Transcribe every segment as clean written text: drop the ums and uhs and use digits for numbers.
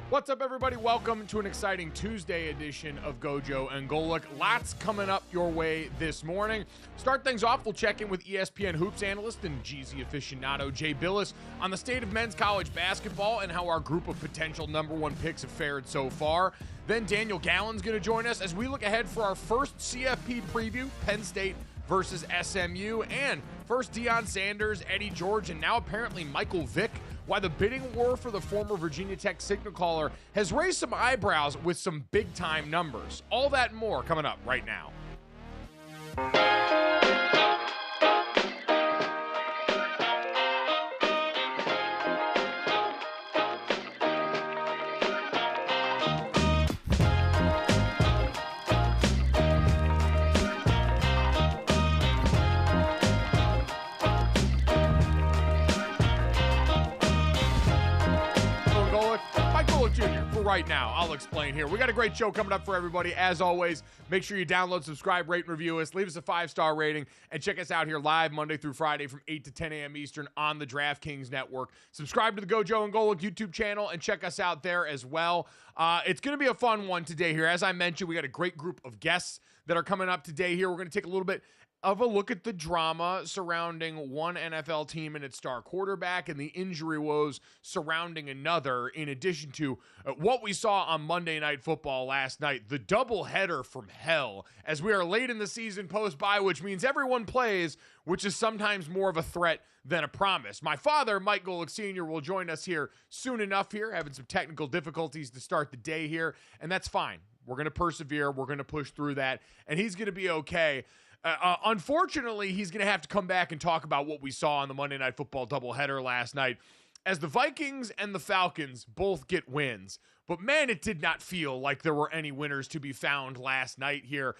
What's up, everybody? Welcome to an exciting Tuesday edition of GoJo and Golic. Lots coming up your way this morning. Start things off, we'll check in with ESPN Hoops analyst and GZ aficionado Jay Bilas on the state of men's college basketball and how our group of potential number one picks have fared so far. Then Daniel Gallen's going to join us as we look ahead for our first CFP preview, Penn State versus SMU, and first Deion Sanders, Eddie George, and now apparently Michael Vick. Why the bidding war for the former Virginia Tech signal caller has raised some eyebrows with some big-time numbers. All that and more coming up right now. Right now, I'll explain here. We got a great show coming up for everybody. As always, make sure you download, subscribe, rate, and review us. Leave us a 5-star rating, and check us out here live Monday through Friday from 8 to 10 a.m. Eastern on the DraftKings Network. Subscribe to the GoJo and Golic YouTube channel and check us out there as well. It's going to be a fun one today here. As I mentioned, we got a great group of guests that are coming up today here. We're going to take a little bit of a look at the drama surrounding one NFL team and its star quarterback and the injury woes surrounding another, in addition to what we saw on Monday Night Football last night, the doubleheader from hell, as we are late in the season post-bye, which means everyone plays, which is sometimes more of a threat than a promise. My father, Mike Golic Sr., will join us here soon enough here, having some technical difficulties to start the day here, and that's fine. We're going to persevere. We're going to push through that, and he's going to be okay. Unfortunately, he's going to have to come back and talk about what we saw on the Monday Night Football doubleheader last night, as the Vikings and the Falcons both get wins. But man, it did not feel like there were any winners to be found last night here.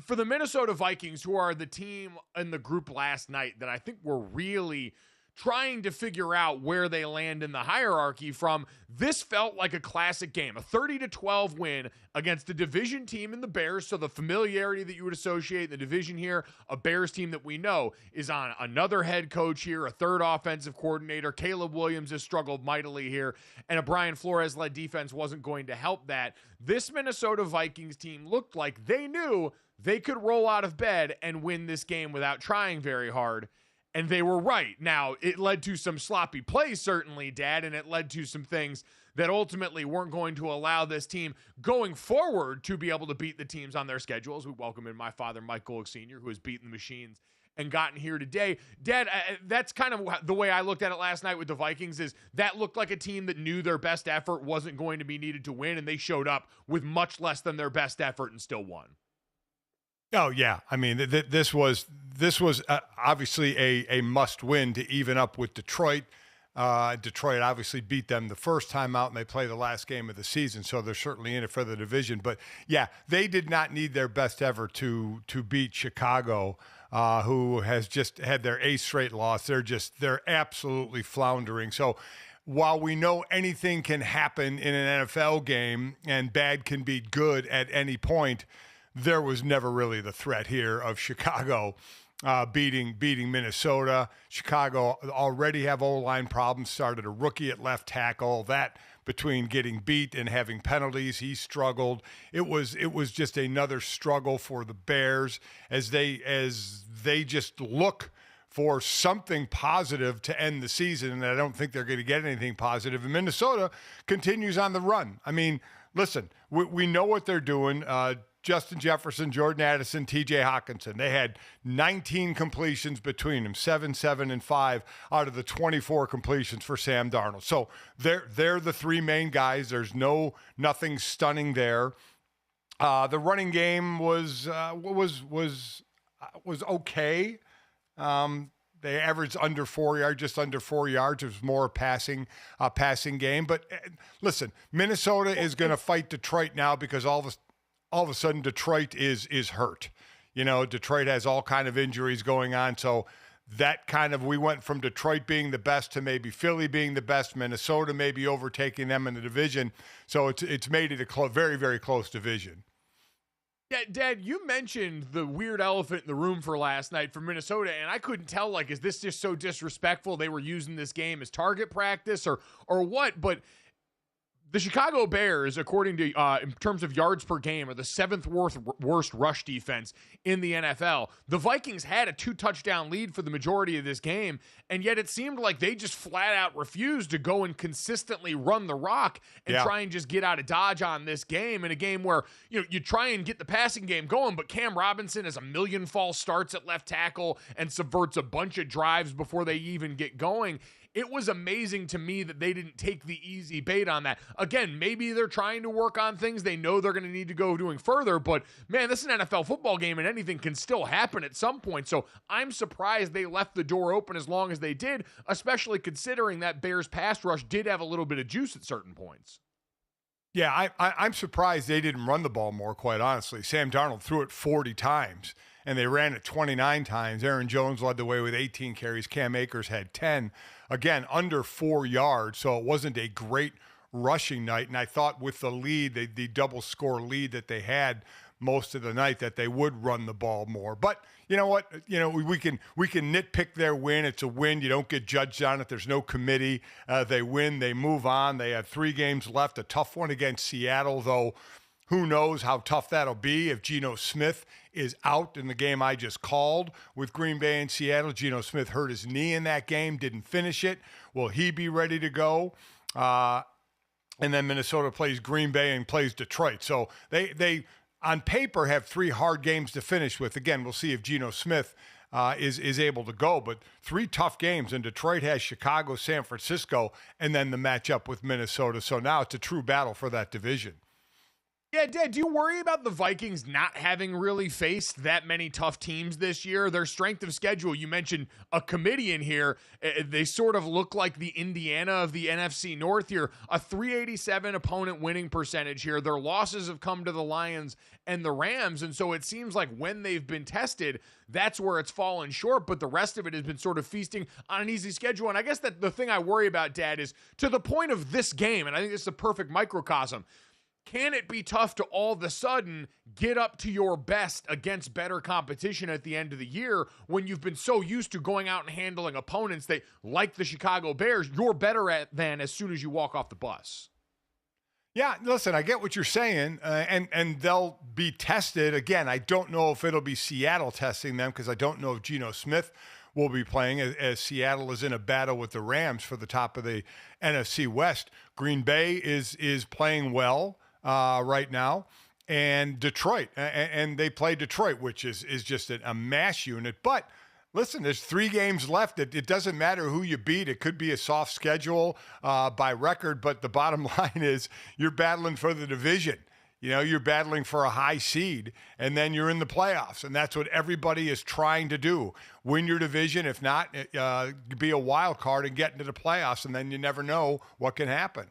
For the Minnesota Vikings, who are the team in the group last night that I think were really trying to figure out where they land in the hierarchy from, this felt like a classic game, a 30-12 win against the division team in the Bears. So the familiarity that you would associate in the division here, a Bears team that we know is on another head coach here, a third offensive coordinator. Caleb Williams has struggled mightily here, and a Brian Flores-led defense wasn't going to help that. This Minnesota Vikings team looked like they knew they could roll out of bed and win this game without trying very hard. And they were right. Now, it led to some sloppy plays, certainly, Dad, and it led to some things that ultimately weren't going to allow this team going forward to be able to beat the teams on their schedules. We welcome in my father, Mike Golic Sr., who has beaten the machines and gotten here today. Dad, that's kind of the way I looked at it last night with the Vikings, is that looked like a team that knew their best effort wasn't going to be needed to win, and they showed up with much less than their best effort and still won. Oh, yeah. I mean, this was obviously a must-win to even up with Detroit. Detroit obviously beat them the first time out, and they play the last game of the season, so they're certainly in it for the division. But, yeah, they did not need their best ever to beat Chicago, who has just had their 8th straight loss. They're absolutely floundering. So while we know anything can happen in an NFL game and bad can beat good at any point, there was never really the threat here of Chicago beating Minnesota. Chicago already have O-line problems, started a rookie at left tackle. That, between getting beat and having penalties, he struggled. It was just another struggle for the Bears as they just look for something positive to end the season, and I don't think they're going to get anything positive. And Minnesota continues on the run. I mean, listen, we know what they're doing. Justin Jefferson, Jordan Addison, TJ Hawkinson. They had 19 completions between them, 7, 7, and 5 out of the 24 completions for Sam Darnold. So they're the three main guys. There's nothing stunning there. The running game was okay. They averaged under 4 yards, just under 4 yards. It was more a passing game. But listen, Minnesota is going to fight Detroit now because all of a sudden Detroit is hurt. You know, Detroit has all kind of injuries going on. So that we went from Detroit being the best to maybe Philly being the best, Minnesota maybe overtaking them in the division. So it's made it a very, very close division. Yeah, Dad, you mentioned the weird elephant in the room for last night for Minnesota, and I couldn't tell, is this just so disrespectful they were using this game as target practice or what? But the Chicago Bears, according to in terms of yards per game, are the 7th worst rush defense in the NFL. The Vikings had a 2-touchdown lead for the majority of this game, and yet it seemed like they just flat out refused to go and consistently run the rock and try and just get out of Dodge on this game, in a game where you try and get the passing game going, but Cam Robinson has a million false starts at left tackle and subverts a bunch of drives before they even get going. It was amazing to me that they didn't take the easy bait on that. Again, maybe they're trying to work on things they know they're going to need to go doing further, but man, this is an NFL football game and anything can still happen at some point. So I'm surprised they left the door open as long as they did, especially considering that Bears pass rush did have a little bit of juice at certain points. Yeah, I'm surprised they didn't run the ball more, quite honestly. Sam Darnold threw it 40 times, and they ran it 29 times. Aaron Jones led the way with 18 carries. Cam Akers had 10. Again, under 4 yards, so it wasn't a great rushing night. And I thought with the lead, the double score lead that they had most of the night, that they would run the ball more. But you know what? We can nitpick their win. It's a win. You don't get judged on it. There's no committee. They win. They move on. They have 3 games left. A tough one against Seattle, though. Who knows how tough that'll be if Geno Smith is out in the game I just called with Green Bay and Seattle. Geno Smith hurt his knee in that game, didn't finish it. Will he be ready to go? And then Minnesota plays Green Bay and plays Detroit. So they on paper have 3 hard games to finish with. Again, we'll see if Geno Smith is able to go. But 3 tough games, and Detroit has Chicago, San Francisco, and then the matchup with Minnesota. So now it's a true battle for that division. Yeah, Dad, do you worry about the Vikings not having really faced that many tough teams this year? Their strength of schedule, you mentioned a committee in here. They sort of look like the Indiana of the NFC North here. A 387 opponent winning percentage here. Their losses have come to the Lions and the Rams, and so it seems like when they've been tested, that's where it's fallen short, but the rest of it has been sort of feasting on an easy schedule. And I guess that the thing I worry about, Dad, is to the point of this game, and I think this is a perfect microcosm, can it be tough to all of a sudden get up to your best against better competition at the end of the year when you've been so used to going out and handling opponents that, like the Chicago Bears, you're better at than as soon as you walk off the bus? Yeah, listen, I get what you're saying, and they'll be tested. Again, I don't know if it'll be Seattle testing them because I don't know if Geno Smith will be playing as Seattle is in a battle with the Rams for the top of the NFC West. Green Bay is playing well right now, and Detroit, and they play Detroit, which is just a mass unit. But listen, there's 3 games left. It doesn't matter who you beat. It could be a soft schedule by record, but the bottom line is you're battling for the division. You're battling for a high seed, and then you're in the playoffs, and that's what everybody is trying to do. Win your division, if not, be a wild card and get into the playoffs, and then you never know what can happen.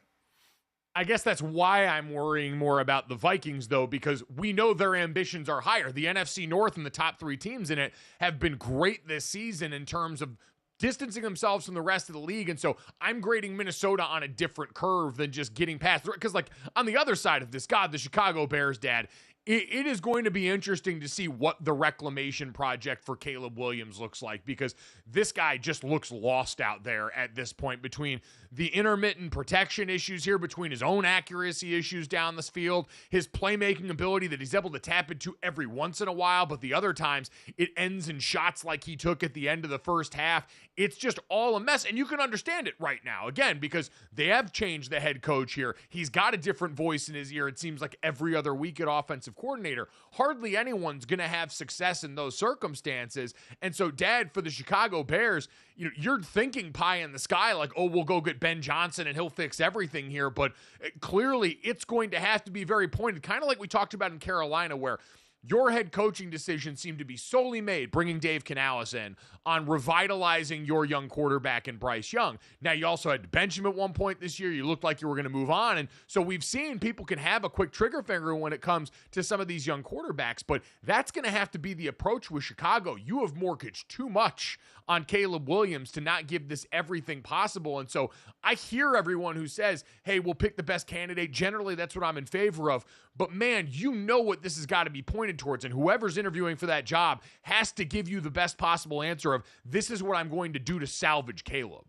I guess that's why I'm worrying more about the Vikings, though, because we know their ambitions are higher. The NFC North and the top 3 teams in it have been great this season in terms of distancing themselves from the rest of the league. And so I'm grading Minnesota on a different curve than just getting past. Because, on the other side of this, God, the Chicago Bears, Dad, It is going to be interesting to see what the reclamation project for Caleb Williams looks like, because this guy just looks lost out there at this point, between the intermittent protection issues here, between his own accuracy issues down this field, his playmaking ability that he's able to tap into every once in a while, but the other times it ends in shots like he took at the end of the first half. It's just all a mess, and you can understand it right now, again, because they have changed the head coach here. He's got a different voice in his ear, it seems like, every other week at offensive coordinator. Hardly anyone's going to have success in those circumstances. And so, Dad, for the Chicago Bears, you're thinking pie in the sky, like, oh, we'll go get Ben Johnson and he'll fix everything here. But clearly it's going to have to be very pointed, kind of like we talked about in Carolina, where your head coaching decisions seem to be solely made, bringing Dave Canales in, on revitalizing your young quarterback in Bryce Young. Now, you also had to bench him at one point this year. You looked like you were going to move on. And so we've seen people can have a quick trigger finger when it comes to some of these young quarterbacks, but that's going to have to be the approach with Chicago. You have mortgaged too much on Caleb Williams to not give this everything possible. And so I hear everyone who says, hey, we'll pick the best candidate. Generally, that's what I'm in favor of. But man, you know what this has got to be pointed towards. And whoever's interviewing for that job has to give you the best possible answer of, this is what I'm going to do to salvage Caleb.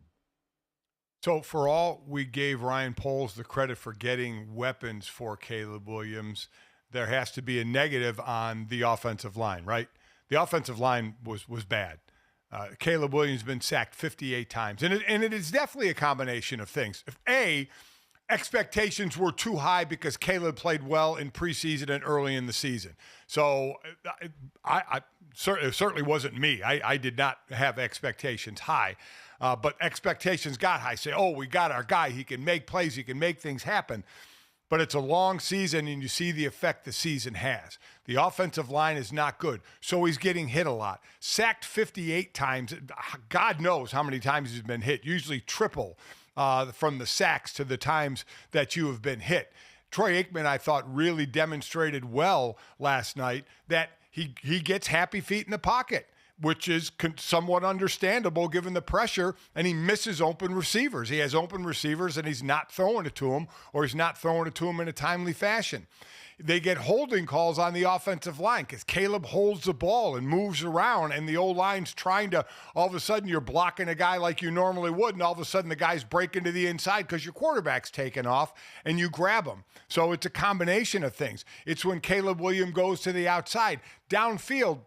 So for all we gave Ryan Poles the credit for getting weapons for Caleb Williams, there has to be a negative on the offensive line, right? The offensive line was bad. Caleb Williams has been sacked 58 times. And it is definitely a combination of things. If expectations were too high because Caleb played well in preseason and early in the season. So it certainly wasn't me. I did not have expectations high. But expectations got high. Say, oh, we got our guy. He can make plays. He can make things happen. But it's a long season, and you see the effect the season has. The offensive line is not good, so he's getting hit a lot. Sacked 58 times. God knows how many times he's been hit, usually triple from the sacks to the times that you have been hit. Troy Aikman, I thought, really demonstrated well last night that he gets happy feet in the pocket, which is somewhat understandable given the pressure, and he misses open receivers. He has open receivers, and he's not throwing it to them, or he's not throwing it to them in a timely fashion. They get holding calls on the offensive line because Caleb holds the ball and moves around, and the O-line's trying to, all of a sudden you're blocking a guy like you normally would, and all of a sudden the guy's breaking to the inside because your quarterback's taken off, and you grab him. So it's a combination of things. It's when Caleb Williams goes to the outside. Downfield,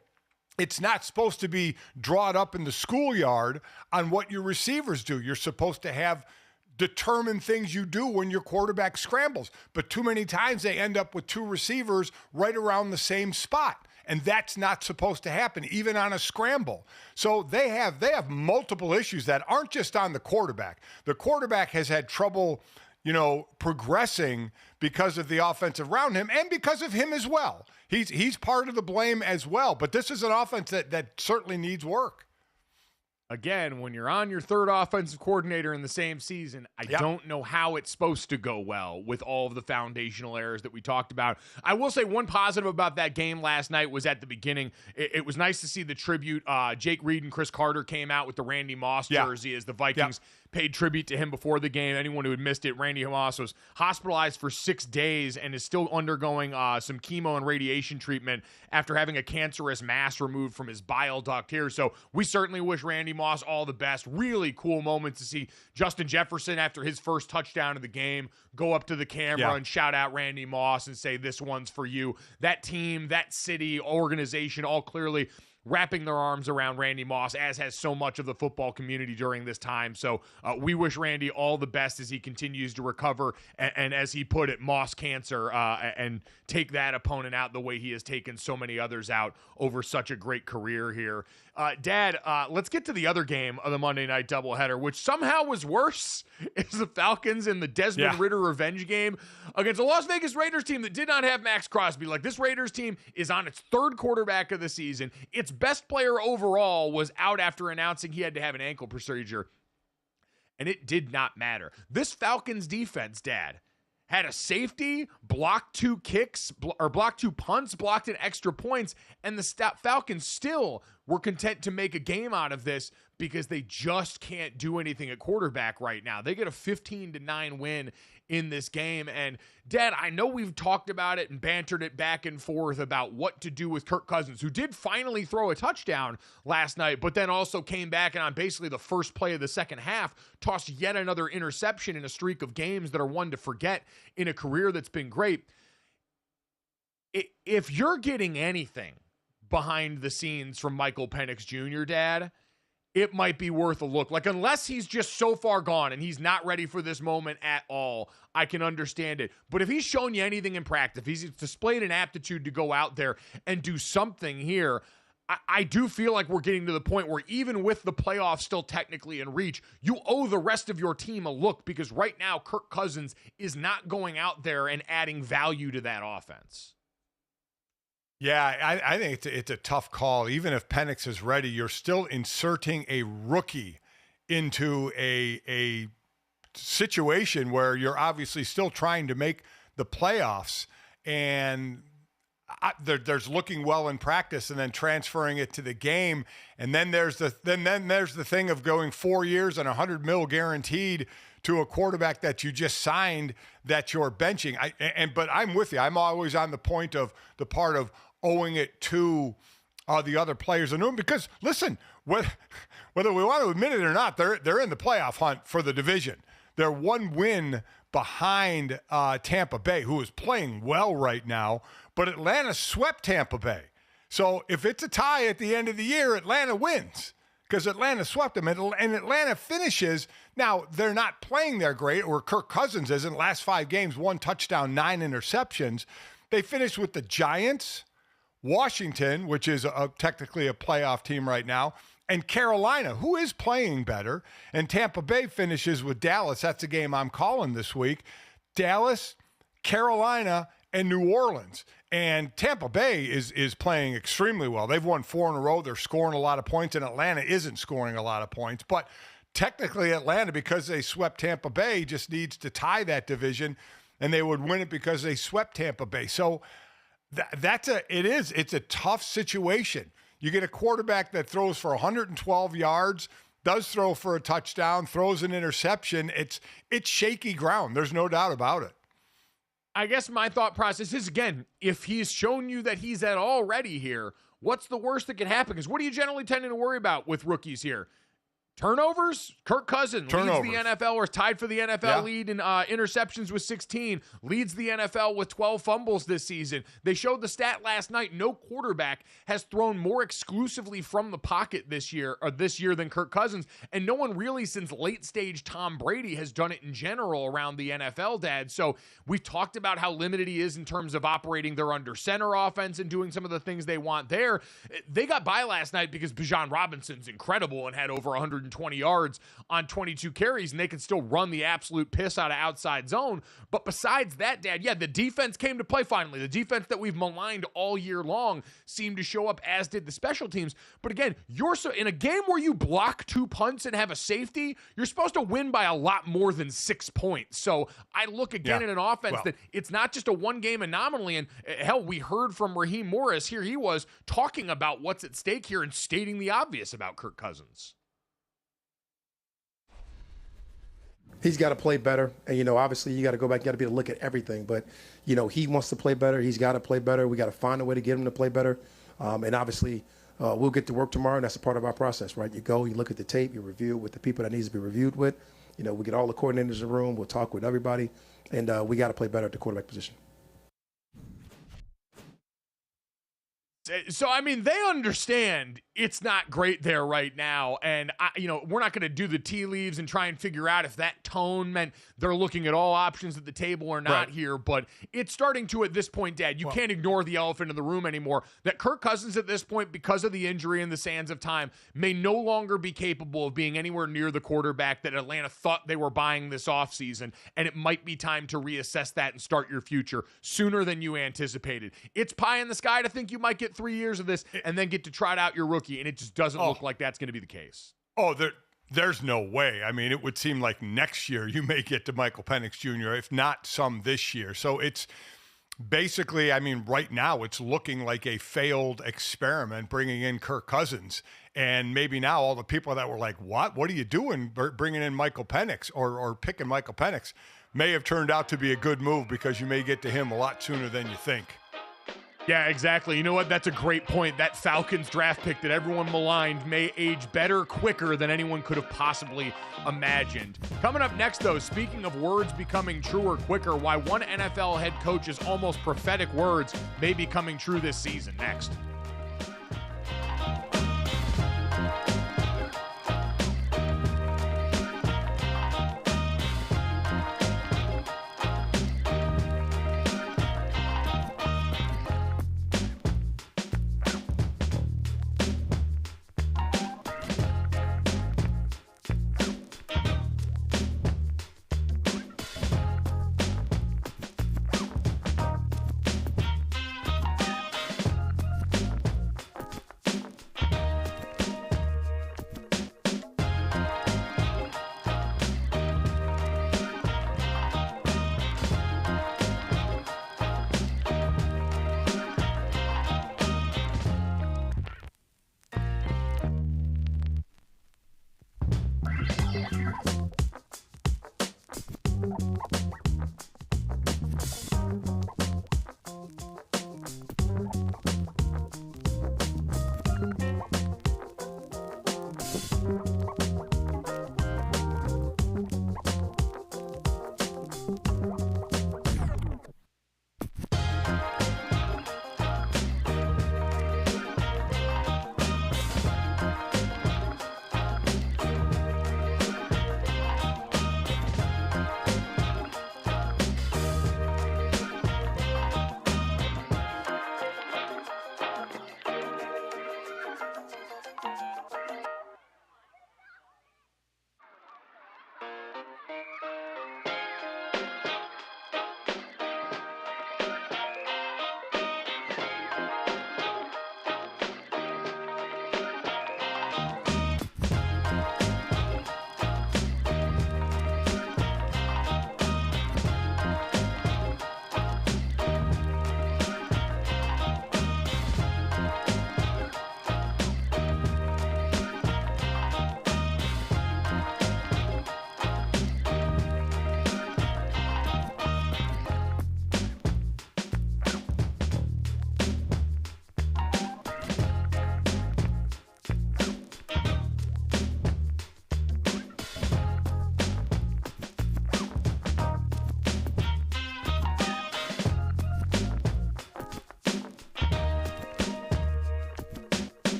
it's not supposed to be drawn up in the schoolyard on what your receivers do. You're supposed to have determined things you do when your quarterback scrambles. But too many times they end up with two receivers right around the same spot. And that's not supposed to happen, even on a scramble. So they have multiple issues that aren't just on the quarterback. The quarterback has had trouble, progressing because of the offensive around him and because of him as well. He's part of the blame as well. But this is an offense that certainly needs work. Again, when you're on your third offensive coordinator in the same season, I don't know how it's supposed to go well with all of the foundational errors that we talked about. I will say one positive about that game last night was at the beginning. It was nice to see the tribute. Jake Reed and Chris Carter came out with the Randy Moss jersey as the Vikings paid tribute to him before the game. Anyone who had missed it, Randy Moss was hospitalized for 6 days and is still undergoing some chemo and radiation treatment after having a cancerous mass removed from his bile duct here. So we certainly wish Randy Moss all the best. Really cool moment to see Justin Jefferson, after his first touchdown of the game, go up to the camera and shout out Randy Moss and say, "This one's for you." That team, that city, organization, all clearly wrapping their arms around Randy Moss, as has so much of the football community during this time. So we wish Randy all the best as he continues to recover and as he put it, Moss cancer, and take that opponent out the way he has taken so many others out over such a great career here. Dad, let's get to the other game of the Monday night doubleheader, which somehow was worse. It's the Falcons in the Desmond Ridder revenge game against a Las Vegas Raiders team that did not have Max Crosby. Like, this Raiders team is on its third quarterback of the season. Its best player overall was out after announcing he had to have an ankle procedure, and it did not matter. This Falcons defense, Dad, had a safety, blocked 2 kicks, or blocked 2 punts, blocked an extra points, and the Falcons still were content to make a game out of this because they just can't do anything at quarterback right now. They get a 15-9 win in this game. And Dad, I know we've talked about it and bantered it back and forth about what to do with Kirk Cousins, who did finally throw a touchdown last night, but then also came back and on basically the first play of the second half, tossed yet another interception in a streak of games that are one to forget in a career that's been great. If you're getting anything behind the scenes from Michael Penix Jr., Dad, it might be worth a look. Like, unless he's just so far gone and he's not ready for this moment at all, I can understand it. But if he's shown you anything in practice, if he's displayed an aptitude to go out there and do something here, I do feel like we're getting to the point where even with the playoffs still technically in reach, you owe the rest of your team a look, because right now Kirk Cousins is not going out there and adding value to that offense. Yeah, I think it's a tough call. Even if Penix is ready, you're still inserting a rookie into a situation where you're obviously still trying to make the playoffs, and there's looking well in practice and then transferring it to the game, and then there's the thing of going 4 years and $100 million guaranteed to a quarterback that you just signed that you're benching. But I'm with you. I'm always on the point of the part of owing it to the other players in the room, because listen, whether we want to admit it or not, they're in the playoff hunt for the division. They're one win behind Tampa Bay, who is playing well right now, but Atlanta swept Tampa Bay. So if it's a tie at the end of the year, Atlanta wins because Atlanta swept them, and Atlanta finishes. Now, they're not playing their great, or Kirk Cousins isn't. Last 5 games, 1 touchdown, 9 interceptions. They finished with the Giants, Washington, which is technically a playoff team right now, and Carolina, who is playing better, and Tampa Bay finishes with Dallas. That's a game I'm calling this week. Dallas, Carolina, and New Orleans. And Tampa Bay is playing extremely well. They've won 4 in a row. They're scoring a lot of points, and Atlanta isn't scoring a lot of points. But technically Atlanta, because they swept Tampa Bay, just needs to tie that division, and they would win it because they swept Tampa Bay. So it's a tough situation. You get a quarterback that throws for 112 yards, does throw for a touchdown, throws an interception. It's shaky ground. There's no doubt about it. I guess my thought process is, again, if he's shown you that he's at all ready here, what's the worst that could happen? Because what are you generally tending to worry about with rookies here? Turnovers? Kirk Cousins leads the NFL, or tied for the NFL lead in interceptions with 16, leads the NFL with 12 fumbles this season. They showed the stat last night. No quarterback has thrown more exclusively from the pocket this year than Kirk Cousins, and no one really since late stage Tom Brady has done it in general around the NFL, Dad. So we've talked about how limited he is in terms of operating their under center offense and doing some of the things they want there. They got by last night because Bijan Robinson's incredible and had over 120 yards on 22 carries, and they can still run the absolute piss out of outside zone. But besides that, Dad, the defense came to play finally. The defense that we've maligned all year long seemed to show up, as did the special teams. But again, in a game where you block 2 punts and have a safety, you're supposed to win by a lot more than 6 points. So I look again at an offense that it's not just a one-game anomaly. And hell, we heard from Raheem Morris. Here he was talking about what's at stake here and stating the obvious about Kirk Cousins. He's got to play better. And, obviously you got to go back, you got to be able to look at everything. But, he wants to play better. He's got to play better. We got to find a way to get him to play better. And obviously we'll get to work tomorrow, and that's a part of our process, right? You go, you look at the tape, you review it with the people that needs to be reviewed with. We get all the coordinators in the room. We'll talk with everybody. And we got to play better at the quarterback position. So, they understand it's not great there right now. And, we're not going to do the tea leaves and try and figure out if that tone meant they're looking at all options at the table or not here. But it's starting to, at this point, Dad, you can't ignore the elephant in the room anymore. That Kirk Cousins at this point, because of the injury and the sands of time, may no longer be capable of being anywhere near the quarterback that Atlanta thought they were buying this offseason. And it might be time to reassess that and start your future sooner than you anticipated. It's pie in the sky to think you might get 3 years of this and then get to trot out your rookie, and it just doesn't look like that's going to be the case. There's no way. It would seem like next year you may get to Michael Penix Jr., if not some this year. So basically, I mean, right now it's looking like a failed experiment bringing in Kirk Cousins. And maybe now all the people that were like, what are you doing bringing in Michael Penix or picking Michael Penix may have turned out to be a good move because you may get to him a lot sooner than you think. Yeah, exactly. You know what? That's a great point. That Falcons draft pick that everyone maligned may age better, quicker than anyone could have possibly imagined. Coming up next, though, speaking of words becoming truer quicker, why one NFL head coach's almost prophetic words may be coming true this season. Next.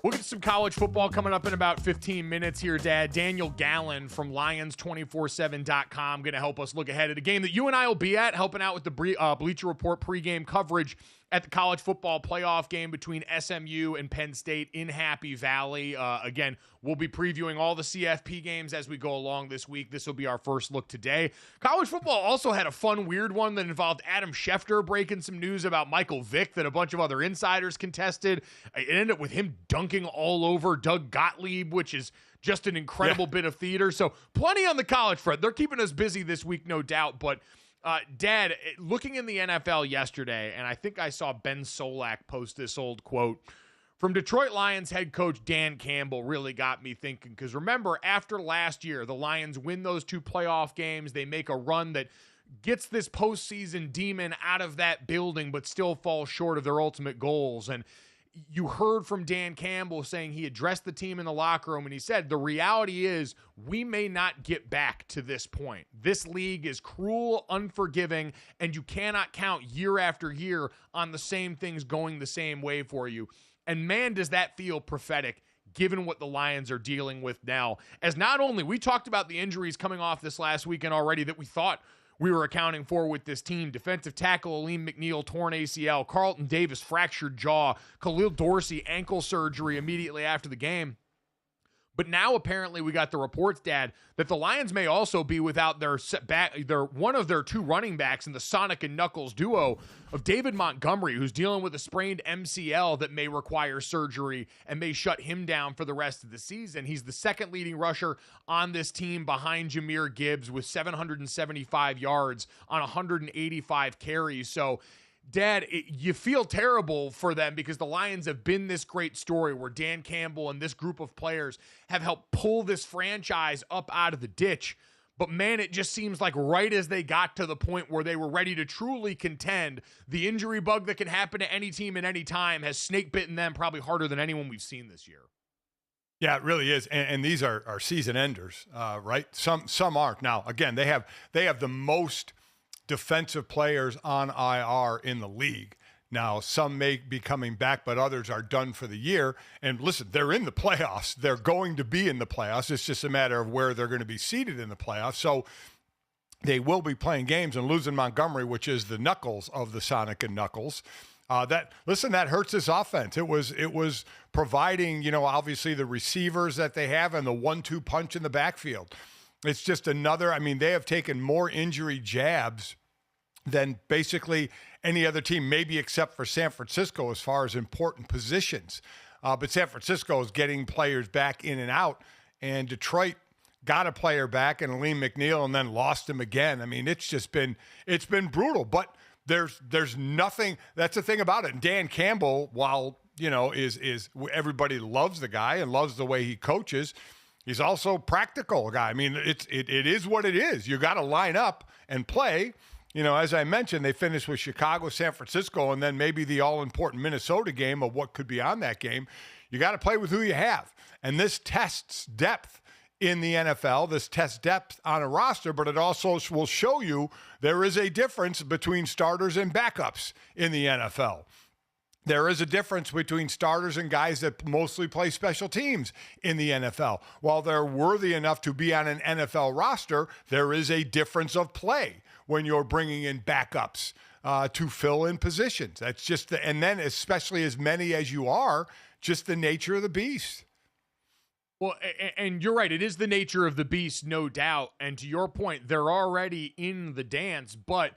We'll get to some college football coming up in about 15 minutes here, Dad. Daniel Gallen from Lions247.com going to help us look ahead at a game that you and I will be at, helping out with the Bleacher Report pregame coverage at the college football playoff game between SMU and Penn State in Happy Valley. Again, we'll be previewing all the CFP games as we go along this week. This will be our first look today. College football also had a fun, weird one that involved Adam Schefter breaking some news about Michael Vick that a bunch of other insiders contested. It ended up with him dunking all over Doug Gottlieb, which is just an incredible bit of theater. So plenty on the college front. They're keeping us busy this week, no doubt, but Dad, looking in the NFL yesterday, and I think I saw Ben Solak post this old quote from Detroit Lions head coach Dan Campbell, really got me thinking. Because remember, after last year, the Lions win those 2 playoff games. They make a run that gets this postseason demon out of that building, but still falls short of their ultimate goals. And you heard from Dan Campbell saying he addressed the team in the locker room, and he said, the reality is we may not get back to this point. This league is cruel, unforgiving, and you cannot count year after year on the same things going the same way for you. And man, does that feel prophetic given what the Lions are dealing with now. As not only, we talked about the injuries coming off this last weekend already that we thought we were accounting for with this team. Defensive tackle Aleem McNeil, torn ACL. Carlton Davis, fractured jaw. Khalil Dorsey, ankle surgery immediately after the game. But now apparently we got the reports, Dad, that the Lions may also be without their one of their two running backs in the Sonic and Knuckles duo of David Montgomery, who's dealing with a sprained MCL that may require surgery and may shut him down for the rest of the season. He's the second leading rusher on this team behind Jahmyr Gibbs with 775 yards on 185 carries. So, Dad, you feel terrible for them because the Lions have been this great story where Dan Campbell and this group of players have helped pull this franchise up out of the ditch. But, man, it just seems like right as they got to the point where they were ready to truly contend, the injury bug that can happen to any team at any time has snake bitten them probably harder than anyone we've seen this year. Yeah, it really is. And these are season enders, right? Some aren't. Now, again, they have the most defensive players on IR in the league. Now, some may be coming back, but others are done for the year. And listen, they're in the playoffs. They're going to be in the playoffs. It's just a matter of where they're going to be seated in the playoffs. So they will be playing games, and losing Montgomery, which is the knuckles of the Sonic and Knuckles. That hurts this offense. It was providing, obviously the receivers that they have and the 1-2 punch in the backfield. It's just another, they have taken more injury jabs than basically any other team, maybe except for San Francisco as far as important positions. But San Francisco is getting players back in and out, and Detroit got a player back in Aleem McNeil and then lost him again. It's been brutal, but there's nothing. That's the thing about it. And Dan Campbell, while, is everybody loves the guy and loves the way he coaches, he's also a practical guy. It is what it is. You got to line up and play. As I mentioned, they finished with Chicago, San Francisco, and then maybe the all-important Minnesota game of what could be on that game. You got to play with who you have. And this tests depth in the NFL. This tests depth on a roster, but it also will show you there is a difference between starters and backups in the NFL. There is a difference between starters and guys that mostly play special teams in the NFL. While they're worthy enough to be on an NFL roster, there is a difference of play when you're bringing in backups to fill in positions. That's just and then especially as many as you are, just the nature of the beast. Well, and you're right. It is the nature of the beast, no doubt. And to your point, they're already in the dance, but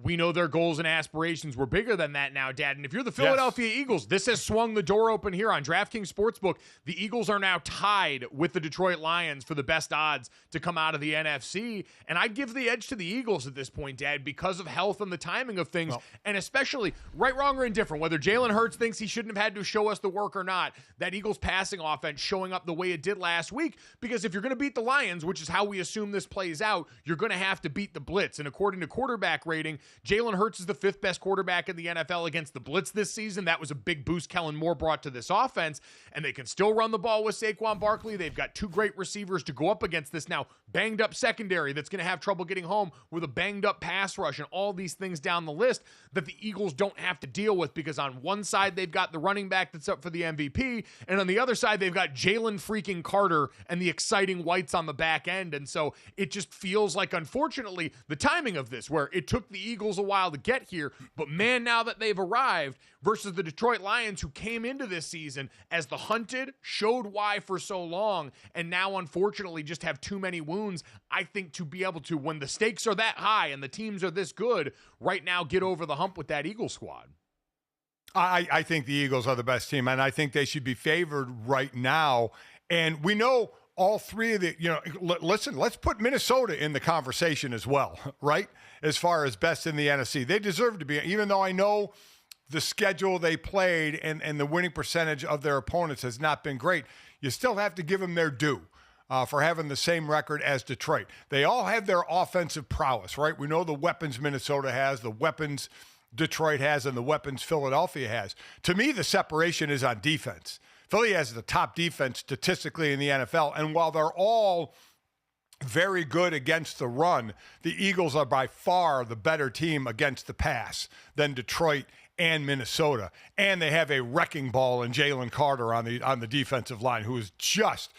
we know their goals and aspirations were bigger than that now, Dad. And if you're the Philadelphia Eagles, this has swung the door open here on DraftKings Sportsbook. The Eagles are now tied with the Detroit Lions for the best odds to come out of the NFC. And I'd give the edge to the Eagles at this point, Dad, because of health and the timing of things. Well, and especially, right, wrong, or indifferent, whether Jalen Hurts thinks he shouldn't have had to show us the work or not, that Eagles passing offense showing up the way it did last week. Because if you're going to beat the Lions, which is how we assume this plays out, you're going to have to beat the blitz. And according to quarterback rating, Jalen Hurts is the fifth best quarterback in the NFL against the blitz this season. That was a big boost Kellen Moore brought to this offense, and they can still run the ball with Saquon Barkley. They've got two great receivers to go up against this now banged-up secondary that's going to have trouble getting home with a banged-up pass rush and all these things down the list that the Eagles don't have to deal with, because on one side they've got the running back that's up for the MVP, and on the other side they've got Jalen freaking Carter and the exciting whites on the back end. And so it just feels like, unfortunately, the timing of this, where it took the Eagles a while to get here, but man, now that they've arrived, versus the Detroit Lions, who came into this season as the hunted, showed why for so long, and now unfortunately just have too many wounds, I think, to be able to, when the stakes are that high and the teams are this good, right now get over the hump with that Eagle squad. I think the Eagles are the best team, and I think they should be favored right now. And we know all three of the, listen, let's put Minnesota in the conversation as well, right? As far as best in the NFC. They deserve to be, even though I know the schedule they played and the winning percentage of their opponents has not been great. You still have to give them their due for having the same record as Detroit. They all have their offensive prowess, right? We know the weapons Minnesota has, the weapons Detroit has, and the weapons Philadelphia has. To me, the separation is on defense. Philly has the top defense statistically in the NFL, and while they're all very good against the run, the Eagles are by far the better team against the pass than Detroit and Minnesota. And they have a wrecking ball in Jalen Carter on the defensive line, who is just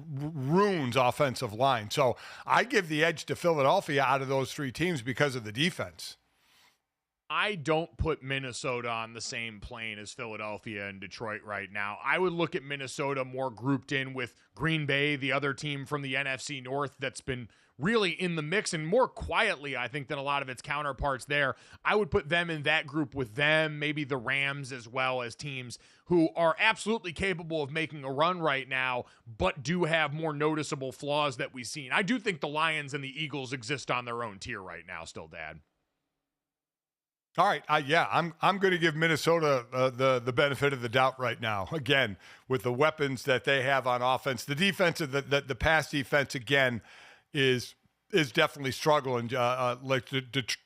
ruins offensive line. So I give the edge to Philadelphia out of those three teams because of the defense. I don't put Minnesota on the same plane as Philadelphia and Detroit right now. I would look at Minnesota more grouped in with Green Bay, the other team from the NFC North that's been really in the mix and more quietly, I think, than a lot of its counterparts there. I would put them in that group with them, maybe the Rams as well, as teams who are absolutely capable of making a run right now, but do have more noticeable flaws that we've seen. I do think the Lions and the Eagles exist on their own tier right now still, Dad. All right, I'm going to give Minnesota the benefit of the doubt right now. Again, with the weapons that they have on offense, the defense, the pass defense again is definitely struggling, like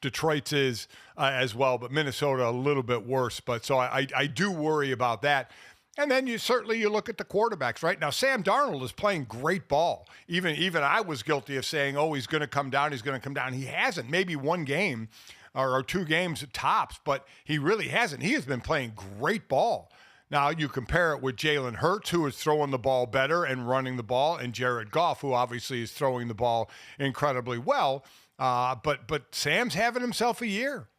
Detroit's is as well, but Minnesota a little bit worse. But so I do worry about that. And then you look at the quarterbacks right now. Sam Darnold is playing great ball. Even I was guilty of saying, oh, he's going to come down. He's going to come down. He hasn't. Maybe one game or 2 games tops, but he really hasn't. He has been playing great ball. Now, you compare it with Jalen Hurts, who is throwing the ball better and running the ball, and Jared Goff, who obviously is throwing the ball incredibly well. But Sam's having himself a year.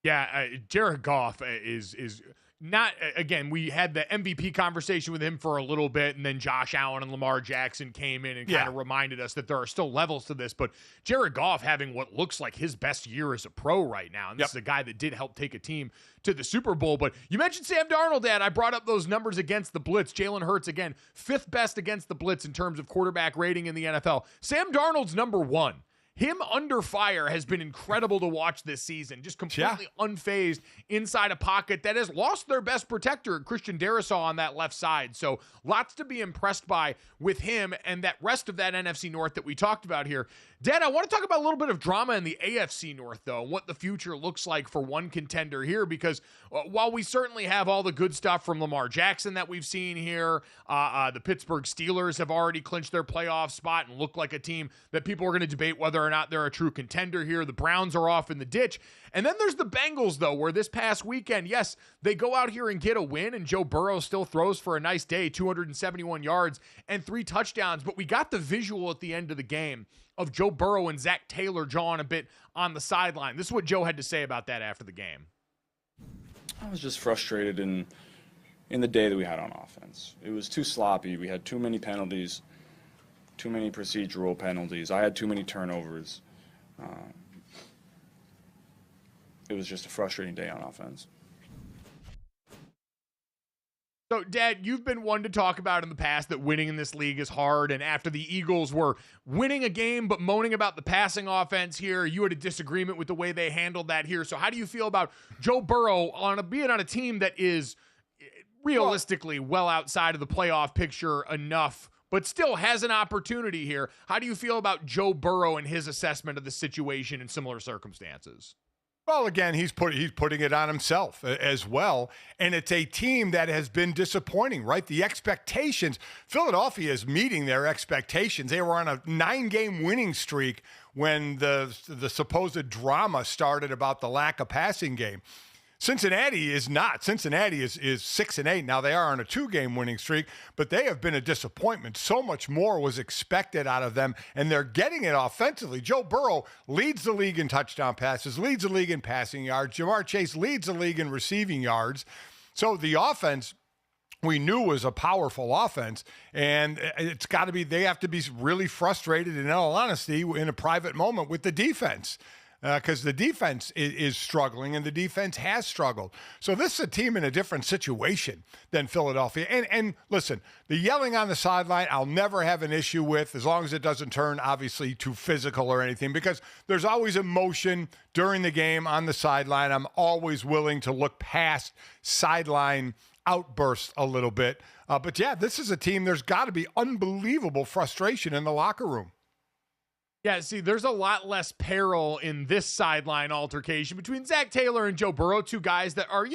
Yeah, Jared Goff is not, again, we had the MVP conversation with him for a little bit, and then Josh Allen and Lamar Jackson came in and kind of reminded us that there are still levels to this. But Jared Goff having what looks like his best year as a pro right now. And this is a guy that did help take a team to the Super Bowl. But you mentioned Sam Darnold, Dad. I brought up those numbers against the blitz. Jalen Hurts, again, 5th best against the blitz in terms of quarterback rating in the NFL. Sam Darnold's number 1. Him under fire has been incredible to watch this season. Just completely unfazed inside a pocket that has lost their best protector, Christian Darrisaw, on that left side. So lots to be impressed by with him and that rest of that NFC North that we talked about here. Dad, I want to talk about a little bit of drama in the AFC North, though, and what the future looks like for one contender here, because while we certainly have all the good stuff from Lamar Jackson that we've seen here, the Pittsburgh Steelers have already clinched their playoff spot and look like a team that people are going to debate whether or not they're a true contender here. The Browns are off in the ditch. And then there's the Bengals, though, where this past weekend, yes, they go out here and get a win, and Joe Burrow still throws for a nice day, 271 yards and 3 touchdowns. But we got the visual at the end of the game of Joe Burrow and Zach Taylor jawing a bit on the sideline. This is what Joe had to say about that after the game. I was just frustrated in the day that we had on offense. It was too sloppy. We had too many penalties, too many procedural penalties. I had too many turnovers. It was just a frustrating day on offense. So, Dad, you've been one to talk about in the past that winning in this league is hard, and after the Eagles were winning a game but moaning about the passing offense here, you had a disagreement with the way they handled that here. So how do you feel about Joe Burrow being on a team that is realistically well outside of the playoff picture enough, but still has an opportunity here? How do you feel about Joe Burrow and his assessment of the situation in similar circumstances? Well, again, he's putting it on himself as well, and it's a team that has been disappointing, right? The expectations, Philadelphia is meeting their expectations. They were on a 9-game winning streak when the supposed drama started about the lack of passing game. Cincinnati is not. Cincinnati is 6-8. Now they are on a 2-game winning streak, but they have been a disappointment. So much more was expected out of them, and they're getting it offensively. Joe Burrow leads the league in touchdown passes, leads the league in passing yards. Jamar Chase leads the league in receiving yards. So the offense we knew was a powerful offense, and it's got to be. They have to be really frustrated, in all honesty, in a private moment with the defense. Because the defense is struggling, and the defense has struggled. So this is a team in a different situation than Philadelphia. And listen, the yelling on the sideline, I'll never have an issue with, as long as it doesn't turn, obviously, too physical or anything, because there's always emotion during the game on the sideline. I'm always willing to look past sideline outbursts a little bit. But, yeah, this is a team, there's got to be unbelievable frustration in the locker room. Yeah, see, there's a lot less peril in this sideline altercation between Zach Taylor and Joe Burrow, 2 guys that are,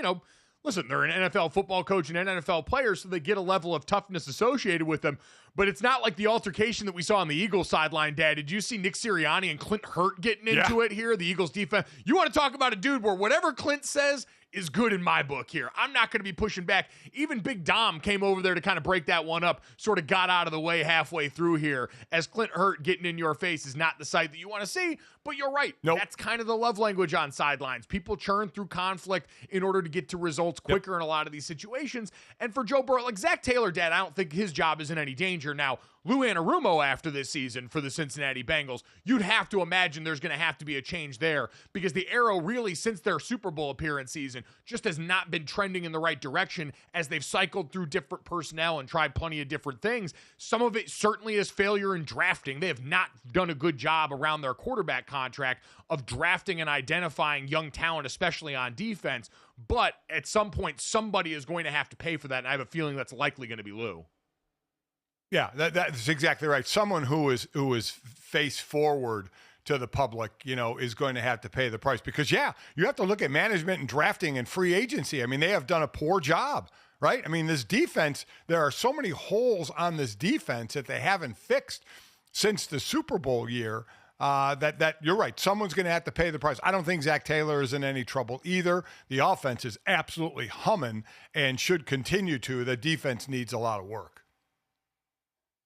listen, they're an NFL football coach and an NFL player, so they get a level of toughness associated with them. But it's not like the altercation that we saw on the Eagles sideline, Dad. Did you see Nick Sirianni and Clint Hurt getting into it here? The Eagles defense. You want to talk about a dude where whatever Clint says is good in my book here. I'm not going to be pushing back. Even Big Dom came over there to kind of break that one up, sort of got out of the way halfway through here, as Clint Hurt getting in your face is not the sight that you want to see, but you're right. Nope. That's kind of the love language on sidelines. People churn through conflict in order to get to results quicker in a lot of these situations. And for Joe Burrow, like Zach Taylor, Dad, I don't think his job is in any danger. Now, Lou Anarumo after this season for the Cincinnati Bengals, you'd have to imagine there's going to have to be a change there because the arrow really, since their Super Bowl appearance season, just has not been trending in the right direction as they've cycled through different personnel and tried plenty of different things. Some of it certainly is failure in drafting. They have not done a good job around their quarterback contract of drafting and identifying young talent, especially on defense. But at some point, somebody is going to have to pay for that, and I have a feeling that's likely going to be Lou. Yeah, that's exactly right. Someone who is face forward to the public, is going to have to pay the price because, you have to look at management and drafting and free agency. I mean, they have done a poor job, right? I mean, this defense, there are so many holes on this defense that they haven't fixed since the Super Bowl year that you're right. Someone's going to have to pay the price. I don't think Zach Taylor is in any trouble either. The offense is absolutely humming and should continue to. The defense needs a lot of work.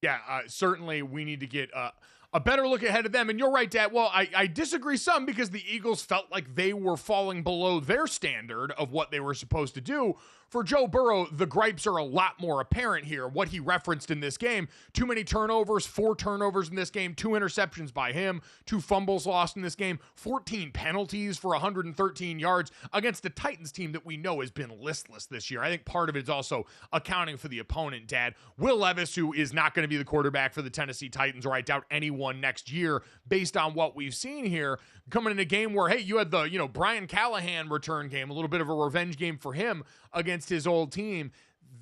Yeah, certainly we need to get a better look ahead of them. And you're right, Dad. Well, I disagree some because the Eagles felt like they were falling below their standard of what they were supposed to do. For Joe Burrow, the gripes are a lot more apparent here. What he referenced in this game, too many turnovers, 4 turnovers in this game, 2 interceptions by him, 2 fumbles lost in this game, 14 penalties for 113 yards against the Titans team that we know has been listless this year. I think part of it is also accounting for the opponent, Dad. Will Levis, who is not going to be the quarterback for the Tennessee Titans, or I doubt anyone next year based on what we've seen here, coming in a game where, hey, you had the, Brian Callahan return game, a little bit of a revenge game for him against his old team.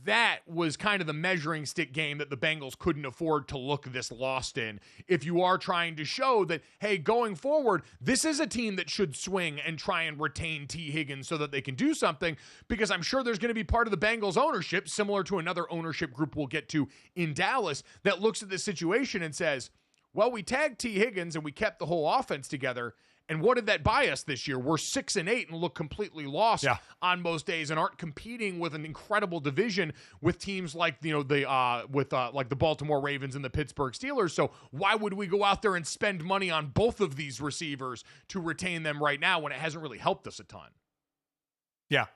That was kind of the measuring stick game that the Bengals couldn't afford to look this lost in. If you are trying to show that, hey, going forward, this is a team that should swing and try and retain T. Higgins so that they can do something, because I'm sure there's going to be part of the Bengals ownership, similar to another ownership group we'll get to in Dallas, that looks at this situation and says, well, we tagged T. Higgins and we kept the whole offense together. And what did that buy us this year? We're 6-8 and look completely lost on most days and aren't competing with an incredible division with teams like like the Baltimore Ravens and the Pittsburgh Steelers. So why would we go out there and spend money on both of these receivers to retain them right now when it hasn't really helped us a ton? Yeah.